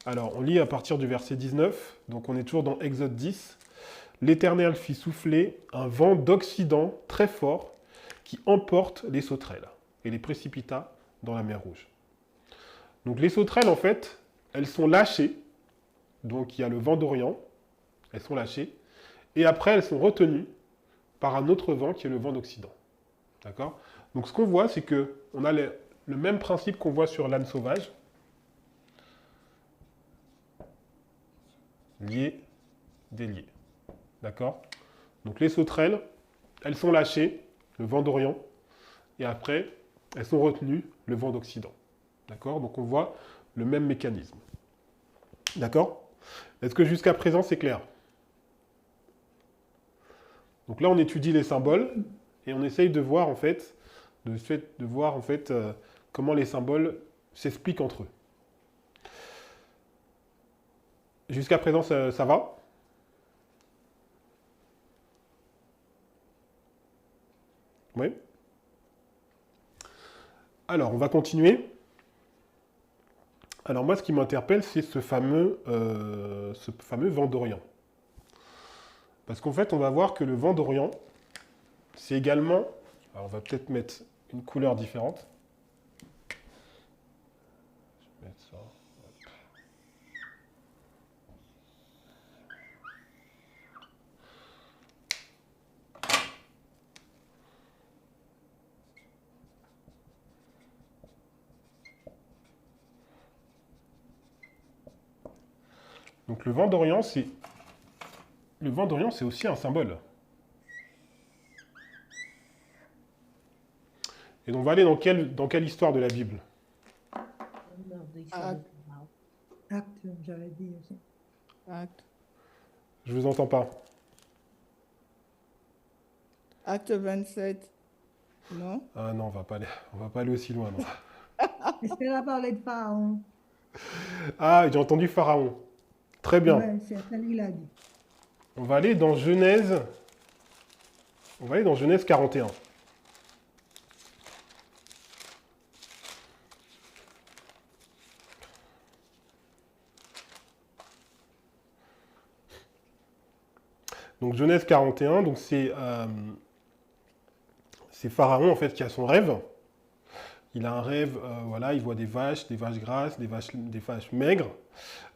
Alors, on lit à partir du verset 19. Donc, on est toujours dans Exode 10. « L'Éternel fit souffler un vent d'Occident très fort qui emporte les sauterelles et les précipita dans la mer Rouge. » Donc les sauterelles, en fait, elles sont lâchées. Donc il y a le vent d'Orient. Elles sont lâchées. Et après, elles sont retenues par un autre vent qui est le vent d'Occident. D'accord? Donc ce qu'on voit, c'est qu'on a le même principe qu'on voit sur l'âne sauvage. Lié, délié. D'accord? Donc les sauterelles, elles sont lâchées, le vent d'Orient, et après, elles sont retenues, le vent d'Occident. D'accord? Donc on voit le même mécanisme. D'accord? Est-ce que jusqu'à présent c'est clair? Donc là on étudie les symboles et on essaye de voir en fait, comment les symboles s'expliquent entre eux. Jusqu'à présent ça va? Oui? Alors on va continuer. Alors moi, ce qui m'interpelle, c'est ce fameux vent d'Orient. Parce qu'en fait, on va voir que le vent d'Orient, c'est également... Alors, on va peut-être mettre une couleur différente. Je vais mettre ça. Donc le vent d'Orient, c'est aussi un symbole. Et donc on va aller dans quelle histoire de la Bible? Acte, j'avais dit aussi. Acte. Je vous entends pas. Acte 27. Non? Ah non, on va pas aller aussi loin. Non. Est-ce qu'elle a parlé de Pharaon? Ah, j'ai entendu Pharaon. Très bien. Ouais, c'est ça qu'il a dit. On va aller dans Genèse. On va aller dans Genèse 41. Donc Genèse 41, donc c'est Pharaon en fait qui a son rêve. Il a un rêve, voilà, il voit des vaches grasses, des vaches maigres.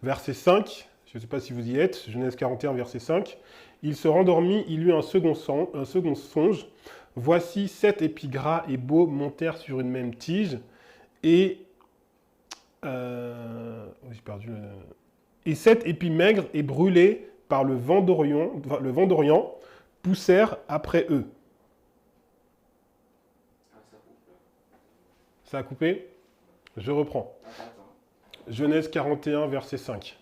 Verset 5, je ne sais pas si vous y êtes, Genèse 41, verset 5. Il se rendormit, il eut un second songe. Voici 7 épis gras et beaux montèrent sur une même tige, et 7 épis maigres et brûlés par le vent d'Orient poussèrent après eux. Ça a coupé? Je reprends. Genèse 41, verset 5.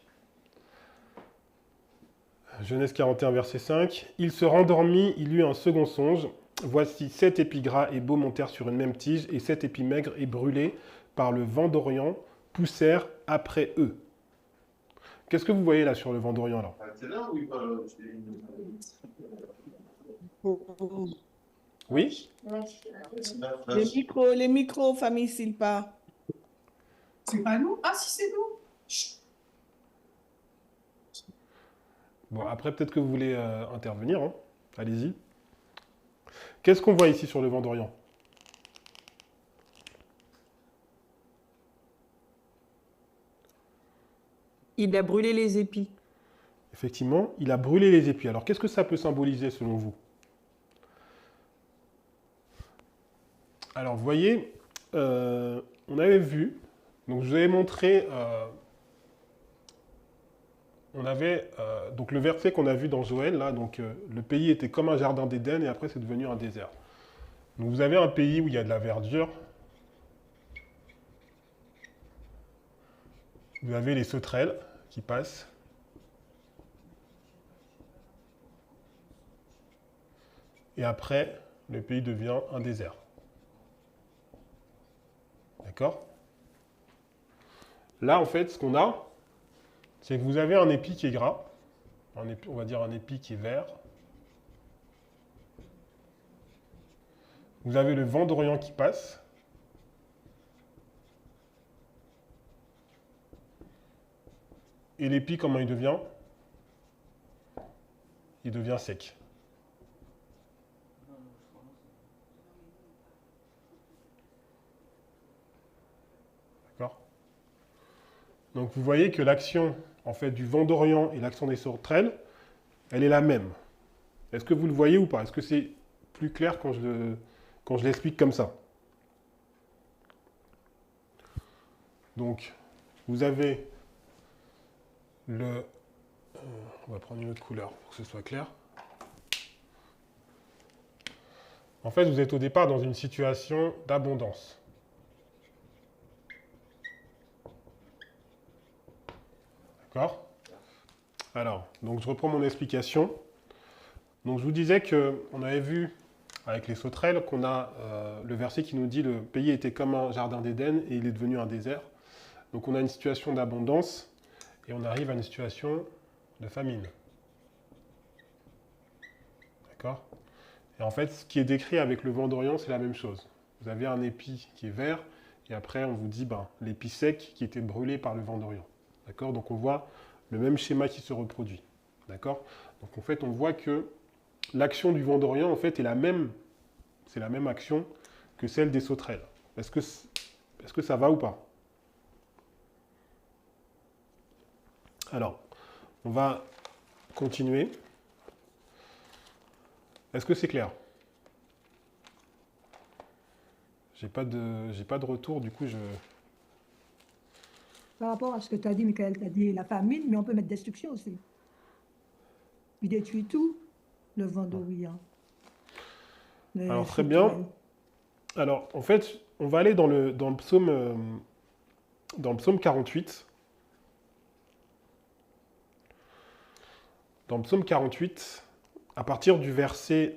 Genèse 41, verset 5. Il se rendormit, il eut un second songe. Voici 7 épis gras et beaux montèrent sur une même tige, et 7 épis maigres et brûlés par le vent d'Orient poussèrent après eux. Qu'est-ce que vous voyez là sur le vent d'Orient là? Oui? Les micros, famille Silpa. C'est pas nous? Ah, si, c'est nous. Bon, après, peut-être que vous voulez intervenir, hein. Allez-y. Qu'est-ce qu'on voit ici sur le vent d'Orient? Il a brûlé les épis. Effectivement, il a brûlé les épis. Alors, qu'est-ce que ça peut symboliser selon vous? Alors, vous voyez, on avait vu, donc je vous avais montré, donc le verset qu'on a vu dans Joël, là, donc le pays était comme un jardin d'Éden et après c'est devenu un désert. Donc vous avez un pays où il y a de la verdure, vous avez les sauterelles qui passent, et après le pays devient un désert. D'accord? Là, en fait, ce qu'on a, c'est que vous avez un épi qui est gras, on va dire un épi qui est vert. Vous avez le vent d'Orient qui passe. Et l'épi, comment il devient? Il devient sec. D'accord? Donc vous voyez que l'action en fait, du vent d'Orient et l'action des sauterelles, elle est la même. Est-ce que vous le voyez ou pas? Est-ce que c'est plus clair quand je l'explique comme ça? Donc, vous avez le... on va prendre une autre couleur pour que ce soit clair. En fait, vous êtes au départ dans une situation d'abondance. D'accord? Alors, donc je reprends mon explication. Donc je vous disais qu'on avait vu avec les sauterelles qu'on a le verset qui nous dit le pays était comme un jardin d'Éden et il est devenu un désert. Donc on a une situation d'abondance et on arrive à une situation de famine. D'accord? Et en fait, ce qui est décrit avec le vent d'Orient, c'est la même chose. Vous avez un épi qui est vert et après on vous dit l'épi sec qui était brûlé par le vent d'Orient. D'accord? Donc on voit le même schéma qui se reproduit. D'accord? Donc en fait, on voit que l'action du vent d'Orient, en fait, est la même. C'est la même action que celle des sauterelles. Est-ce que ça va ou pas? Alors, on va continuer. Est-ce que c'est clair? J'ai pas de retour, du coup, Par rapport à ce que tu as dit, Michael, tu as dit la famine, mais on peut mettre destruction aussi. Il détruit tout, le vent d'Orient. Alors, très bien. Alors, en fait, on va aller dans le psaume 48. Dans le psaume 48, à partir du verset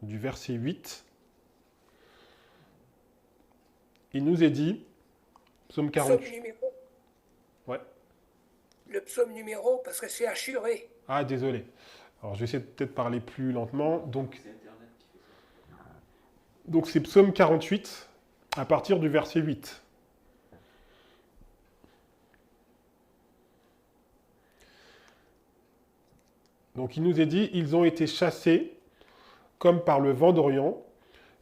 8, il nous est dit, psaume 48. Psaume numéro. Ouais. Le psaume numéro, parce que c'est assuré. Ah, désolé. Alors, je vais essayer de peut-être parler plus lentement. Donc c'est psaume 48, à partir du verset 8. Donc il nous est dit, ils ont été chassés comme par le vent d'Orient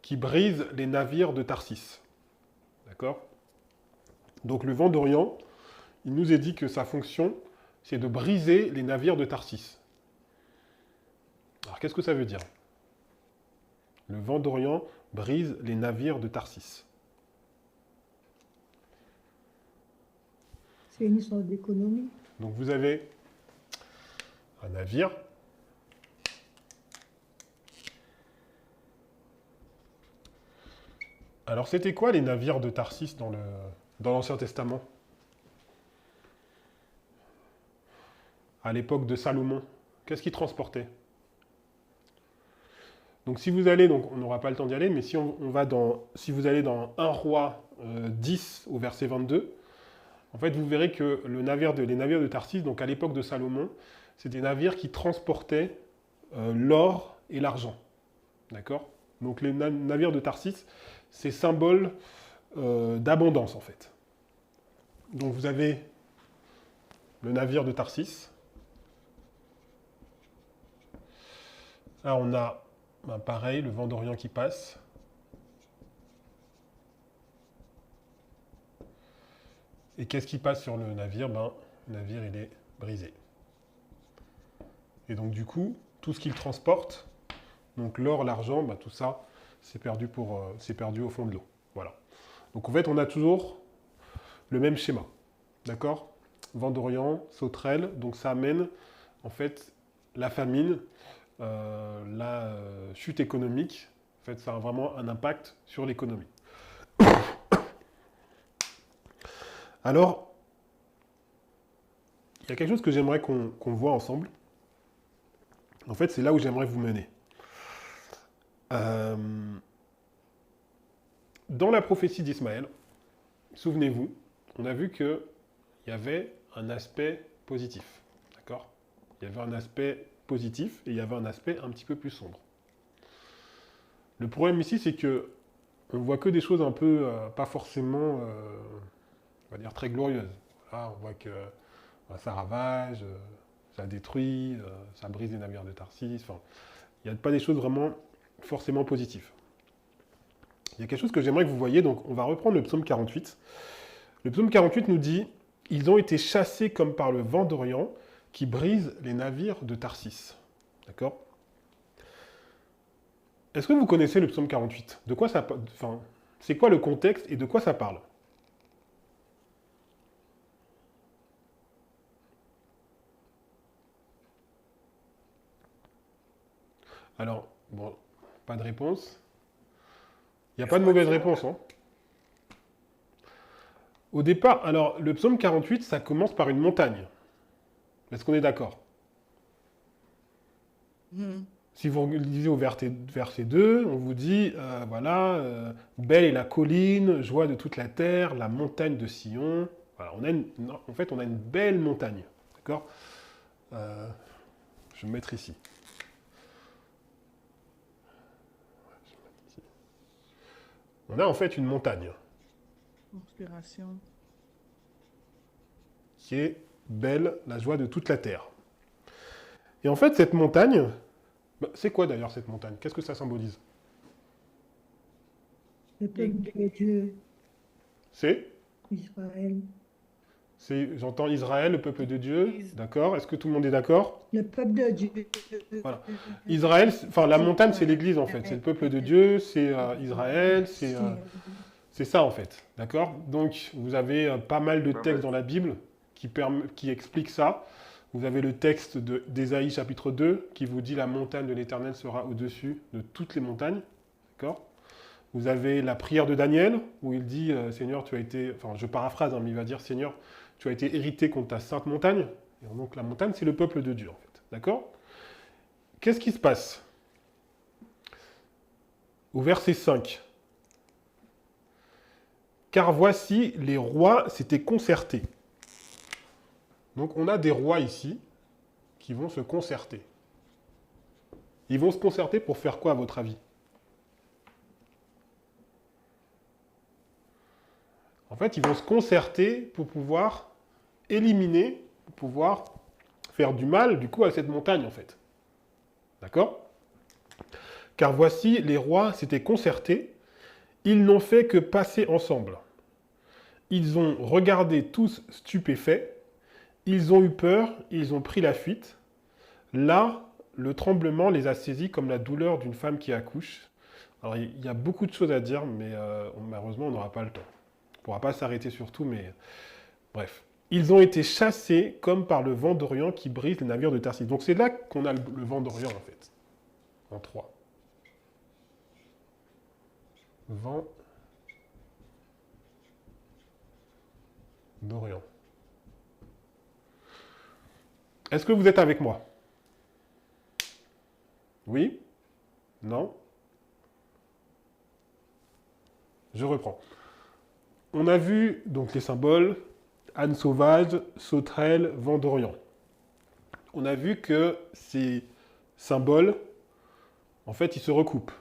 qui brise les navires de Tarsis. D'accord? Donc le vent d'Orient, il nous est dit que sa fonction, c'est de briser les navires de Tarsis. Alors qu'est-ce que ça veut dire? Le vent d'Orient brise les navires de Tarsis. C'est une histoire d'économie. Donc vous avez un navire. Alors c'était quoi les navires de Tarsis dans l'Ancien Testament? À l'époque de Salomon, qu'est-ce qu'ils transportaient? Donc si vous allez, donc on n'aura pas le temps d'y aller, mais si vous allez dans 1 roi 10 au verset 22, en fait, vous verrez que les navires de Tarsis, donc à l'époque de Salomon, c'est des navires qui transportaient l'or et l'argent. D'accord? Donc les navires de Tarsis, c'est symbole d'abondance, en fait. Donc vous avez le navire de Tarsis. Là, on a, pareil, le vent d'Orient qui passe. Et qu'est-ce qui passe sur le navire? Le navire, il est brisé. Et donc, du coup, tout ce qu'il transporte, donc l'or, l'argent, tout ça, c'est perdu au fond de l'eau. Voilà. Donc, en fait, on a toujours le même schéma. D'accord? Vent d'Orient, sauterelle, donc ça amène, en fait, la famine, la chute économique. En fait, ça a vraiment un impact sur l'économie. Alors, il y a quelque chose que j'aimerais qu'on voit ensemble. En fait, c'est là où j'aimerais vous mener. Dans la prophétie d'Ismaël, souvenez-vous, on a vu qu'il y avait un aspect positif. D'accord? Il y avait un aspect positif et il y avait un aspect un petit peu plus sombre. Le problème ici, c'est que on ne voit que des choses un peu, pas forcément, on va dire, très glorieuses. Voilà, on voit que ça ravage, ça détruit, ça brise les navires de Tarsis. Enfin, il n'y a pas des choses vraiment forcément positives. Il y a quelque chose que j'aimerais que vous voyiez, donc on va reprendre le psaume 48. Le psaume 48 nous dit « Ils ont été chassés comme par le vent d'Orient qui brise les navires de Tarsis. » D'accord? Est-ce que vous connaissez le psaume 48? De quoi ça, enfin, c'est quoi le contexte et de quoi ça parle? Alors, bon, pas de réponse. Il n'y a pas de mauvaise réponse, hein. Au départ, alors, le psaume 48, ça commence par une montagne. Est-ce qu'on est d'accord? Si vous lisez au verset 2, on vous dit, voilà, belle est la colline, joie de toute la terre, la montagne de Sion. Voilà, en fait, on a une belle montagne. D'accord? Je vais me mettre ici. On a en fait une montagne. Inspiration. Qui est belle, la joie de toute la terre. Et en fait, cette montagne, c'est quoi d'ailleurs cette montagne? Qu'est-ce que ça symbolise? Le peuple de Dieu, C'est Israël. J'entends Israël, le peuple de Dieu. D'accord? Est-ce que tout le monde est d'accord? Le peuple de Dieu. Voilà. Israël, enfin la montagne, c'est l'Église en fait. C'est le peuple de Dieu, c'est Israël, c'est ça en fait. D'accord? Donc vous avez pas mal de textes dans la Bible qui expliquent ça. Vous avez le texte d'Ésaïe chapitre 2 qui vous dit la montagne de l'Éternel sera au-dessus de toutes les montagnes. D'accord? Vous avez la prière de Daniel où il dit Seigneur, tu as été, enfin je paraphrase, hein, mais il va dire Seigneur, tu as été hérité contre ta sainte montagne. Et donc la montagne, c'est le peuple de Dieu en fait. D'accord? Qu'est-ce qui se passe? Au verset 5. Car voici, les rois s'étaient concertés. Donc on a des rois ici qui vont se concerter. Ils vont se concerter pour faire quoi à votre avis? En fait, ils vont se concerter pour pouvoir éliminer, pour pouvoir faire du mal du coup à cette montagne en fait. D'accord? Car voici, les rois s'étaient concertés, ils n'ont fait que passer ensemble. Ils ont regardé tous stupéfaits, ils ont eu peur, ils ont pris la fuite. Là, le tremblement les a saisis comme la douleur d'une femme qui accouche. Alors, il y a beaucoup de choses à dire, mais malheureusement, on n'aura pas le temps. On ne pourra pas s'arrêter sur tout, mais bref. Ils ont été chassés comme par le vent d'Orient qui brise les navires de Tarsis. Donc, c'est là qu'on a le vent d'Orient, en fait. En 3. Vent d'Orient. Est-ce que vous êtes avec moi? Oui? Non? Je reprends. on a vu donc les symboles, âne sauvage, sauterelle, vent d'Orient. On a vu que ces symboles, en fait, ils se recoupent.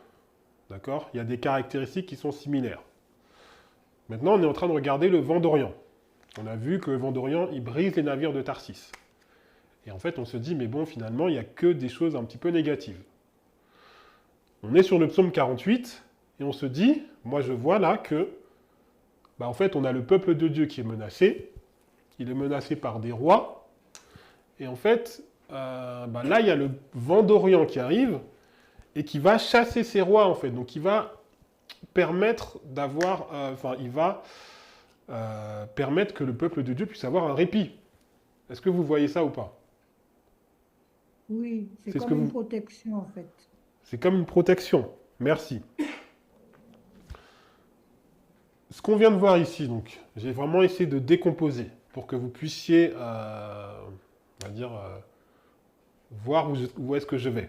D'accord? Il y a des caractéristiques qui sont similaires. Maintenant, on est en train de regarder le vent d'Orient. On a vu que le vent d'Orient, il brise les navires de Tarsis. Et en fait, on se dit, mais bon, finalement, il n'y a que des choses un petit peu négatives. On est sur le psaume 48, et on se dit, moi je vois là que, en fait, on a le peuple de Dieu qui est menacé. Il est menacé par des rois. Et en fait, là, il y a le vent d'Orient qui arrive, et qui va chasser ces rois, en fait. Donc, il va permettre d'avoir, il va permettre que le peuple de Dieu puisse avoir un répit. Est-ce que vous voyez ça ou pas? Oui, c'est C'est ce comme que une vous- protection en fait. C'est comme une protection. Merci. Ce qu'on vient de voir ici, donc, j'ai vraiment essayé de décomposer pour que vous puissiez, on va dire, voir où est-ce que je vais.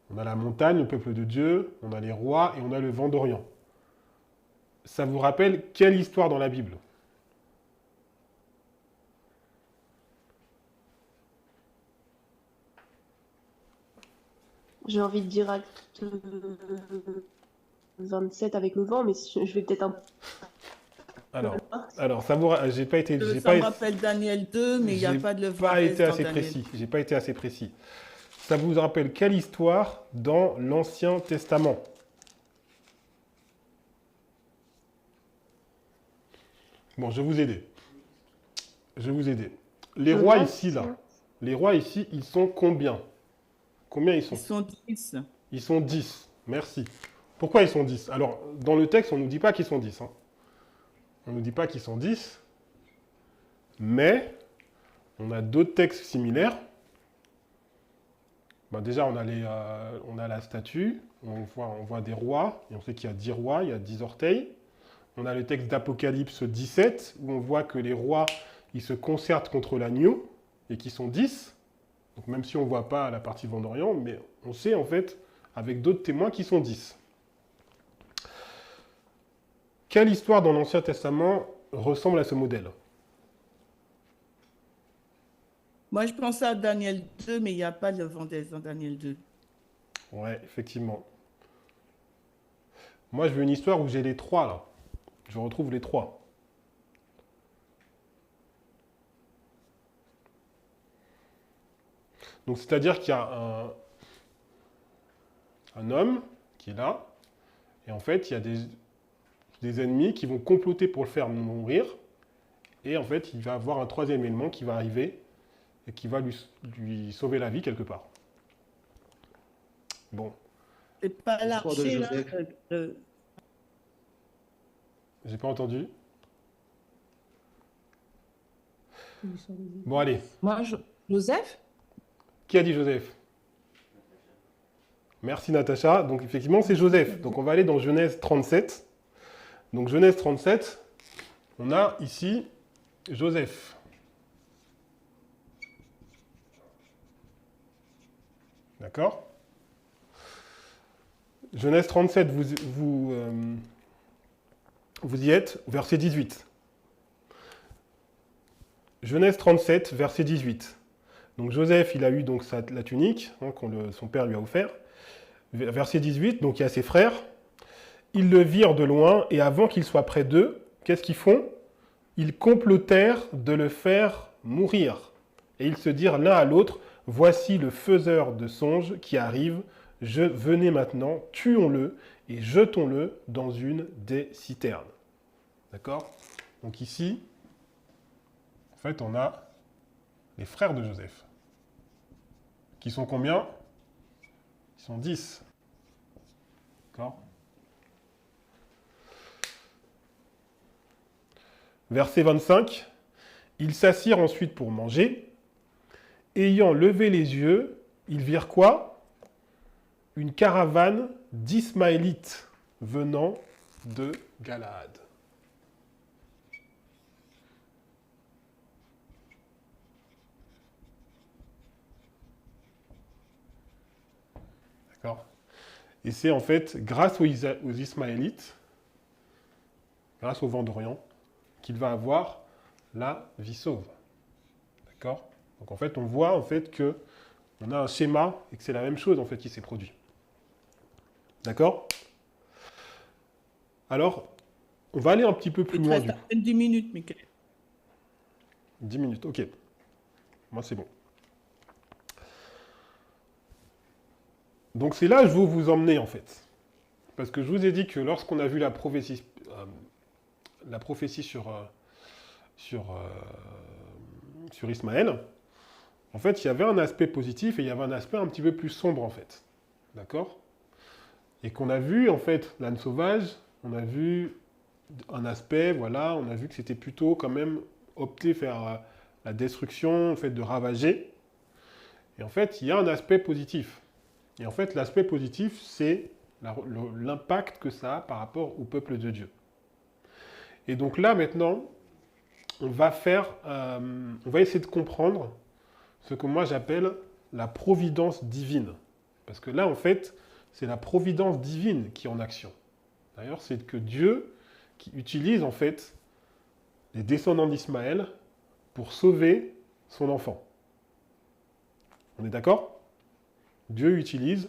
On a la montagne, le peuple de Dieu, on a les rois et on a le vent d'Orient. Ça vous rappelle quelle histoire dans la Bible? J'ai envie de dire acte 27 avec le vent, mais je vais peut-être un Alors, j'ai pas été, j'ai Ça me pas, rappelle Daniel 2, mais il n'y a j'ai pas de le pas été assez précis. J'ai pas été assez précis. Ça vous rappelle quelle histoire dans l'Ancien Testament? Bon, je vais vous aider. Je vais vous aider. Les rois ici, là. Les rois ici, ils sont combien? Combien ils sont? Ils sont 10. Ils sont 10. Merci. Pourquoi ils sont 10? Alors, dans le texte, on ne nous dit pas qu'ils sont 10. Hein. On ne nous dit pas qu'ils sont 10. Mais, on a d'autres textes similaires. Déjà, on a la statue. On voit des rois. Et on sait qu'il y a 10 rois, il y a 10 orteils. On a le texte d'Apocalypse 17, où on voit que les rois, ils se concertent contre l'agneau, et qu'ils sont 10. Donc même si on ne voit pas la partie Vent d'Orient, mais on sait en fait, avec d'autres témoins, qu'ils sont 10. Quelle histoire dans l'Ancien Testament ressemble à ce modèle? Moi, je pensais à Daniel 2, mais il n'y a pas de Vendée dans Daniel 2. Ouais, effectivement. Moi, je veux une histoire où j'ai les trois, là. Je retrouve les trois. Donc, c'est-à-dire qu'il y a un homme qui est là, et en fait, il y a des ennemis qui vont comploter pour le faire mourir, et en fait, il va avoir un troisième élément qui va arriver, et qui va lui sauver la vie quelque part. Bon. C'est pas L'histoire de l'archer, là. Joseph. J'ai pas entendu. Ils sont des- Bon, allez. Moi, Joseph? Qui a dit Joseph? Merci Natacha. Donc effectivement, c'est Joseph. Donc on va aller dans Genèse 37. Donc Genèse 37, on a ici Joseph. D'accord? Genèse 37, vous y êtes, verset 18. Genèse 37, verset 18. Donc Joseph, il a eu donc la tunique son père lui a offert. Verset 18, donc il y a ses frères. Ils le virent de loin et avant qu'il soit près d'eux, qu'est-ce qu'ils font? Ils complotèrent de le faire mourir. Et ils se dirent l'un à l'autre, voici le faiseur de songes qui arrive, venez maintenant, tuons-le et jetons-le dans une des citernes. D'accord? Donc ici, en fait, on a les frères de Joseph. Qui sont combien? Ils sont 10. D'accord? Verset 25. Ils s'assirent ensuite pour manger. Ayant levé les yeux, ils virent quoi? Une caravane d'Ismaélites venant de Galaad. D'accord? Et c'est en fait grâce aux Ismaélites grâce au vent d'Orient, qu'il va avoir la vie sauve. D'accord? Donc en fait, on voit en fait que on a un schéma et que c'est la même chose en fait qui s'est produit. D'accord? Alors, on va aller un petit peu plus Il te loin reste du à peine 10 minutes, Michael. 10 minutes, ok. Moi, c'est bon. Donc c'est là que je veux vous emmener en fait. Parce que je vous ai dit que lorsqu'on a vu la prophétie sur Ismaël, en fait, il y avait un aspect positif et il y avait un aspect un petit peu plus sombre en fait. D'accord? Et qu'on a vu en fait l'âne sauvage, on a vu un aspect, voilà, on a vu que c'était plutôt quand même opter faire la destruction, le fait de ravager. Et en fait, il y a un aspect positif. Et en fait, l'aspect positif, c'est l'impact que ça a par rapport au peuple de Dieu. Et donc là, maintenant, on va essayer de comprendre ce que moi j'appelle la providence divine. Parce que là, en fait, c'est la providence divine qui est en action. D'ailleurs, c'est que Dieu qui utilise, en fait, les descendants d'Ismaël pour sauver son enfant. On est d'accord ? Dieu utilise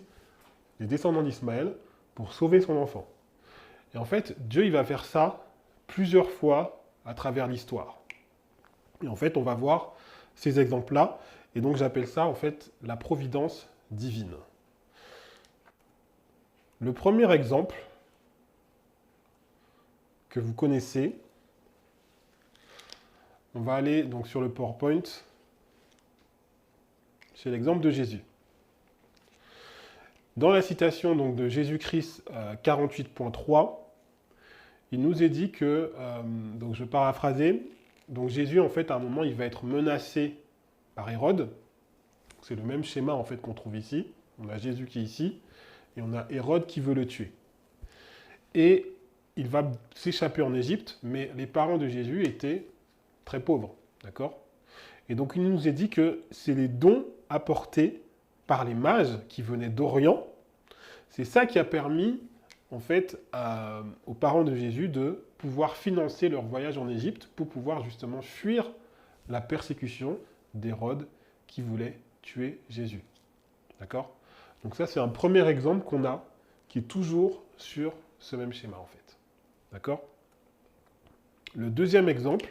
les descendants d'Ismaël pour sauver son enfant. Et en fait, Dieu, il va faire ça plusieurs fois à travers l'histoire. Et en fait, on va voir ces exemples-là. Et donc, j'appelle ça, en fait, la providence divine. Le premier exemple que vous connaissez, on va aller donc sur le PowerPoint. C'est l'exemple de Jésus. Dans la citation donc, de Jésus-Christ 48.3, il nous est dit que, donc je vais paraphraser, donc Jésus en fait à un moment il va être menacé par Hérode. C'est le même schéma en fait qu'on trouve ici. On a Jésus qui est ici et on a Hérode qui veut le tuer. Et il va s'échapper en Égypte, mais les parents de Jésus étaient très pauvres, d'accord? Et donc il nous est dit que c'est les dons apportés par les mages qui venaient d'Orient. C'est ça qui a permis, en fait, aux parents de Jésus de pouvoir financer leur voyage en Égypte pour pouvoir justement fuir la persécution d'Hérode qui voulait tuer Jésus. D'accord? Donc ça, c'est un premier exemple qu'on a qui est toujours sur ce même schéma, en fait. D'accord? Le deuxième exemple,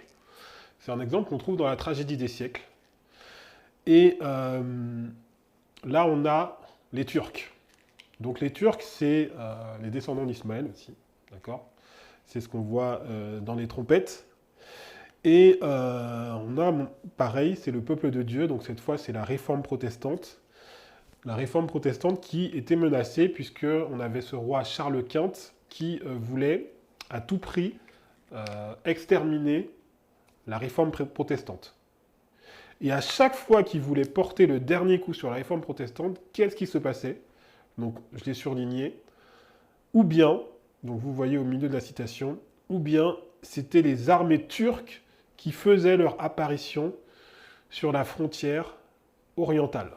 c'est un exemple qu'on trouve dans la tragédie des siècles. Et là, on a les Turcs. Donc les Turcs, c'est les descendants d'Ismaël aussi, d'accord? C'est ce qu'on voit dans les trompettes. Et on a, pareil, c'est le peuple de Dieu, donc cette fois, c'est la réforme protestante. La réforme protestante qui était menacée, puisqu'on avait ce roi Charles Quint qui voulait à tout prix exterminer la réforme protestante. Et à chaque fois qu'il voulait porter le dernier coup sur la réforme protestante, qu'est-ce qui se passait? Donc, je l'ai surligné. Ou bien, donc vous voyez au milieu de la citation, ou bien c'était les armées turques qui faisaient leur apparition sur la frontière orientale.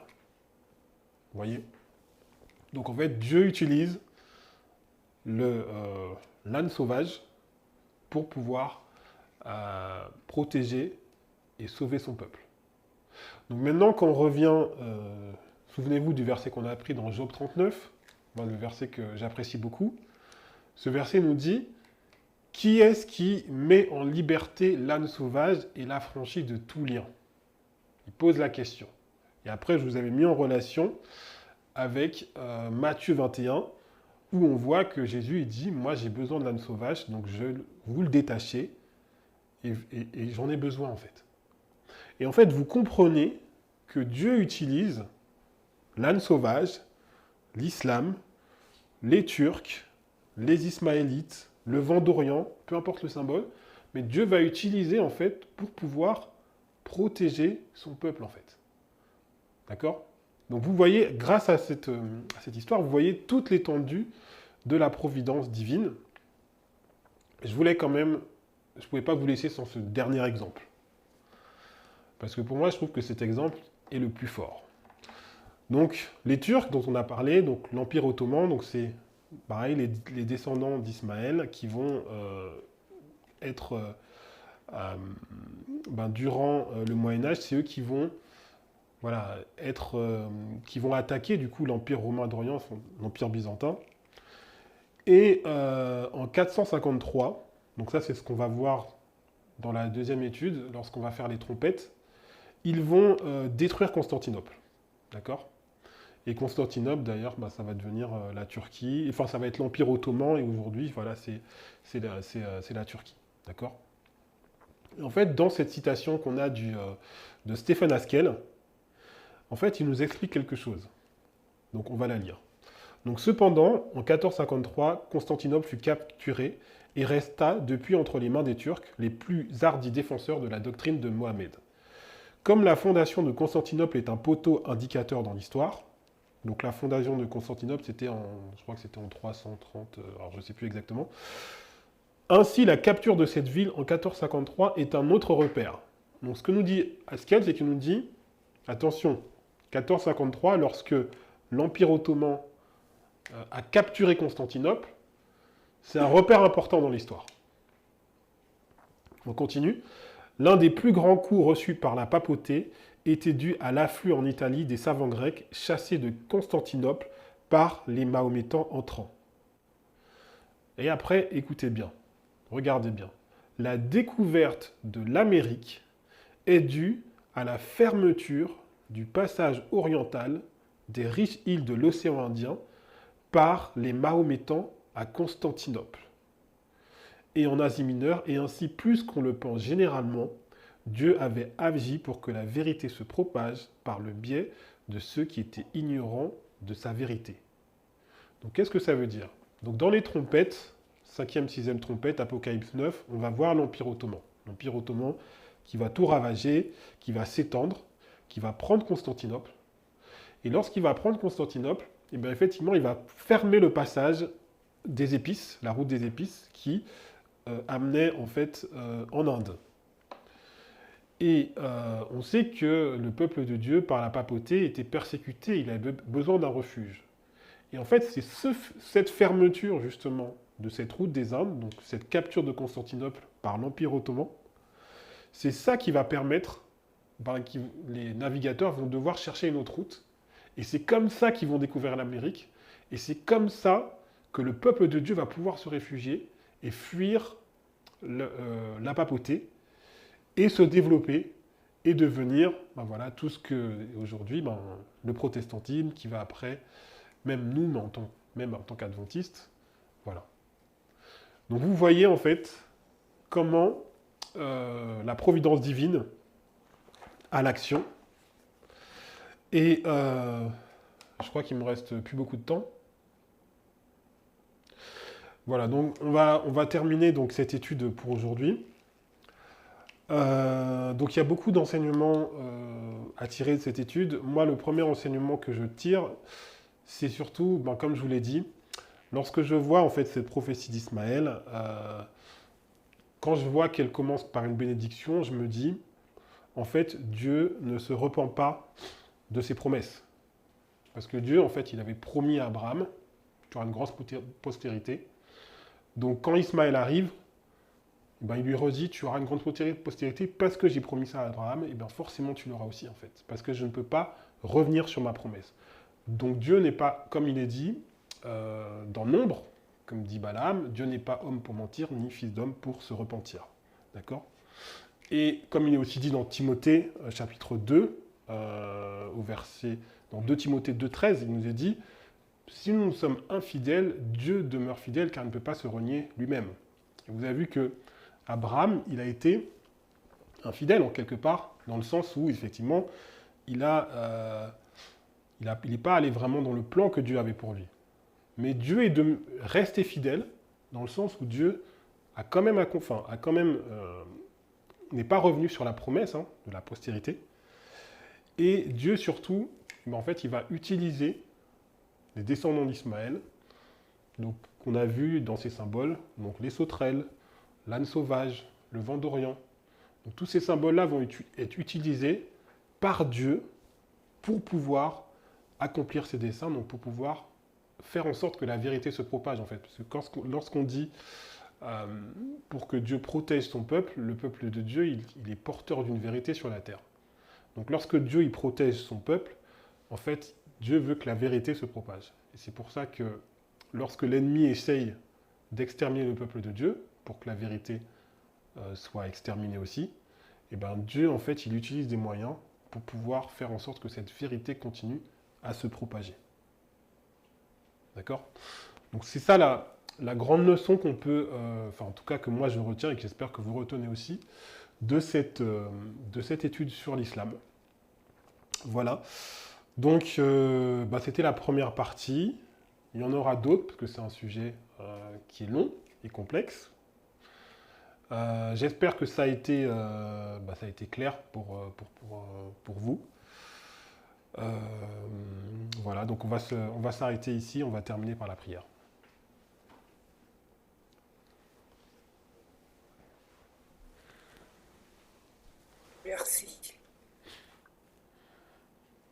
Vous voyez? Donc en fait, Dieu utilise l'âne sauvage pour pouvoir protéger et sauver son peuple. Donc maintenant, quand on revient, souvenez-vous du verset qu'on a appris dans Job 39, le verset que j'apprécie beaucoup. Ce verset nous dit « Qui est-ce qui met en liberté l'âne sauvage et l'affranchit de tout lien ?» Il pose la question. Et après, je vous avais mis en relation avec Matthieu 21, où on voit que Jésus il dit « Moi, j'ai besoin de l'âne sauvage, donc vous le détachez, et j'en ai besoin en fait. » Et en fait, vous comprenez que Dieu utilise l'âne sauvage, l'islam, les Turcs, les Ismaélites, le vent d'Orient, peu importe le symbole, mais Dieu va utiliser en fait pour pouvoir protéger son peuple en fait. D'accord? Donc vous voyez, grâce à cette histoire, vous voyez toute l'étendue de la providence divine. Je voulais quand même, je ne pouvais pas vous laisser sans ce dernier exemple. Parce que pour moi, je trouve que cet exemple est le plus fort. Donc, les Turcs dont on a parlé, donc l'Empire ottoman, donc c'est pareil, les descendants d'Ismaël qui vont être durant le Moyen-Âge, c'est eux qui vont qui vont attaquer du coup l'Empire romain d'Orient, l'Empire byzantin. Et en 453, donc ça c'est ce qu'on va voir dans la deuxième étude, lorsqu'on va faire les trompettes, ils vont détruire Constantinople. D'accord ? Et Constantinople, d'ailleurs, ça va devenir la Turquie, enfin ça va être l'Empire ottoman, et aujourd'hui, voilà, c'est la Turquie. D'accord ? En fait, dans cette citation qu'on a de Stephen Haskell, en fait, il nous explique quelque chose. Donc on va la lire. Donc cependant, en 1453, Constantinople fut capturée et resta depuis entre les mains des Turcs, les plus hardis défenseurs de la doctrine de Mohammed. Comme la fondation de Constantinople est un poteau indicateur dans l'histoire, donc la fondation de Constantinople, je crois que c'était en 330, alors je ne sais plus exactement. Ainsi, la capture de cette ville en 1453 est un autre repère. Donc ce que nous dit Haskell, c'est qu'il nous dit, attention, 1453, lorsque l'Empire ottoman a capturé Constantinople, c'est un repère important dans l'histoire. On continue. L'un des plus grands coups reçus par la papauté était dû à l'afflux en Italie des savants grecs chassés de Constantinople par les Mahométans entrants. Et après, écoutez bien, regardez bien. La découverte de l'Amérique est due à la fermeture du passage oriental des riches îles de l'océan Indien par les Mahométans à Constantinople et en Asie mineure, et ainsi plus qu'on le pense généralement, Dieu avait agi pour que la vérité se propage par le biais de ceux qui étaient ignorants de sa vérité. Donc qu'est-ce que ça veut dire? Donc dans les trompettes, 5e, 6e trompette, Apocalypse 9, on va voir l'Empire ottoman. L'Empire ottoman qui va tout ravager, qui va s'étendre, qui va prendre Constantinople. Et lorsqu'il va prendre Constantinople, et bien effectivement, il va fermer le passage des épices, la route des épices, qui amenait en fait en Inde. Et on sait que le peuple de Dieu, par la papauté, était persécuté, il avait besoin d'un refuge. Et en fait, c'est cette fermeture, justement, de cette route des Indes, donc cette capture de Constantinople par l'Empire ottoman, c'est ça qui va permettre, les navigateurs vont devoir chercher une autre route, et c'est comme ça qu'ils vont découvrir l'Amérique, et c'est comme ça que le peuple de Dieu va pouvoir se réfugier et fuir la papauté, et se développer, et devenir tout ce que aujourd'hui, le protestantisme qui va après, même nous, même en tant qu'adventistes, voilà. Donc vous voyez en fait comment la providence divine a l'action. Et je crois qu'il me reste plus beaucoup de temps. Voilà, donc on va terminer donc cette étude pour aujourd'hui. Donc il y a beaucoup d'enseignements à tirer de cette étude. Moi, le premier enseignement que je tire, c'est surtout, comme je vous l'ai dit, lorsque je vois en fait cette prophétie d'Ismaël, quand je vois qu'elle commence par une bénédiction, je me dis, en fait, Dieu ne se repent pas de ses promesses. Parce que Dieu, en fait, il avait promis à Abraham, tu auras une grande postérité. Donc quand Ismaël arrive, il lui redit, tu auras une grande postérité parce que j'ai promis ça à Abraham, et bien forcément tu l'auras aussi en fait. Parce que je ne peux pas revenir sur ma promesse. Donc Dieu n'est pas, comme il est dit, dans Nombre, comme dit Balaam, Dieu n'est pas homme pour mentir, ni fils d'homme pour se repentir. D'accord? Et comme il est aussi dit dans Timothée, chapitre 2, dans 2 Timothée 2,13, il nous est dit, si nous sommes infidèles, Dieu demeure fidèle car il ne peut pas se renier lui-même. Et vous avez vu que Abraham, il a été infidèle en quelque part, dans le sens où effectivement, il n'est pas allé vraiment dans le plan que Dieu avait pour lui. Mais Dieu est resté fidèle, dans le sens où Dieu a quand même, n'est pas revenu sur la promesse de la postérité. Et Dieu surtout, en fait, il va utiliser les descendants d'Ismaël, donc qu'on a vu dans ces symboles, donc les sauterelles, l'âne sauvage, le vent d'Orient. Donc tous ces symboles-là vont être utilisés par Dieu pour pouvoir accomplir ses desseins, donc pour pouvoir faire en sorte que la vérité se propage en fait. Parce que lorsqu'on dit euh, pour que Dieu protège son peuple, le peuple de Dieu, il est porteur d'une vérité sur la terre. Donc lorsque Dieu il protège son peuple, en fait, Dieu veut que la vérité se propage. Et c'est pour ça que lorsque l'ennemi essaye d'exterminer le peuple de Dieu, pour que la vérité soit exterminée aussi, et ben Dieu, en fait, il utilise des moyens pour pouvoir faire en sorte que cette vérité continue à se propager. D'accord? Donc c'est ça la grande leçon qu'on peut, enfin en tout cas que moi je retiens et que j'espère que vous retenez aussi, de cette étude sur l'islam. Voilà. Donc c'était la première partie. Il y en aura d'autres, parce que c'est un sujet qui est long et complexe. J'espère que ça a été clair pour vous. Voilà, donc on va s'arrêter ici, on va terminer par la prière. Merci.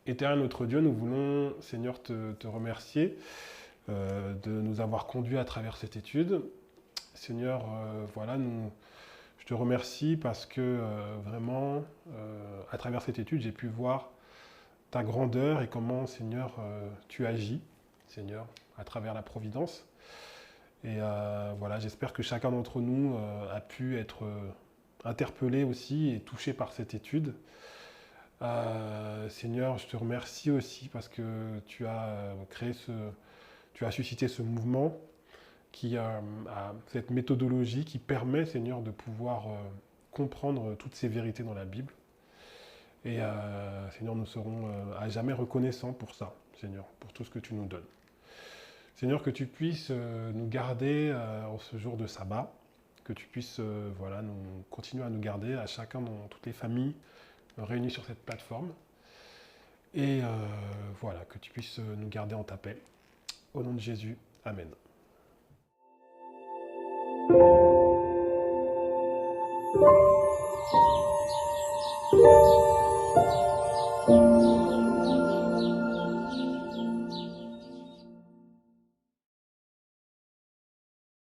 Éternel notre Dieu, nous voulons, Seigneur, te remercier de nous avoir conduits à travers cette étude. Seigneur, je te remercie parce que vraiment, à travers cette étude, j'ai pu voir ta grandeur et comment, Seigneur, tu agis, Seigneur, à travers la providence. Et j'espère que chacun d'entre nous a pu être interpellé aussi et touché par cette étude. Seigneur, je te remercie aussi parce que tu as suscité ce mouvement qui a cette méthodologie qui permet, Seigneur, de pouvoir comprendre toutes ces vérités dans la Bible. Et Seigneur, nous serons à jamais reconnaissants pour ça, Seigneur, pour tout ce que tu nous donnes. Seigneur, que tu puisses nous garder en ce jour de sabbat, que tu puisses nous continuer à nous garder, à chacun dans toutes les familles réunies sur cette plateforme. Et que tu puisses nous garder en ta paix. Au nom de Jésus, Amen. Thank you.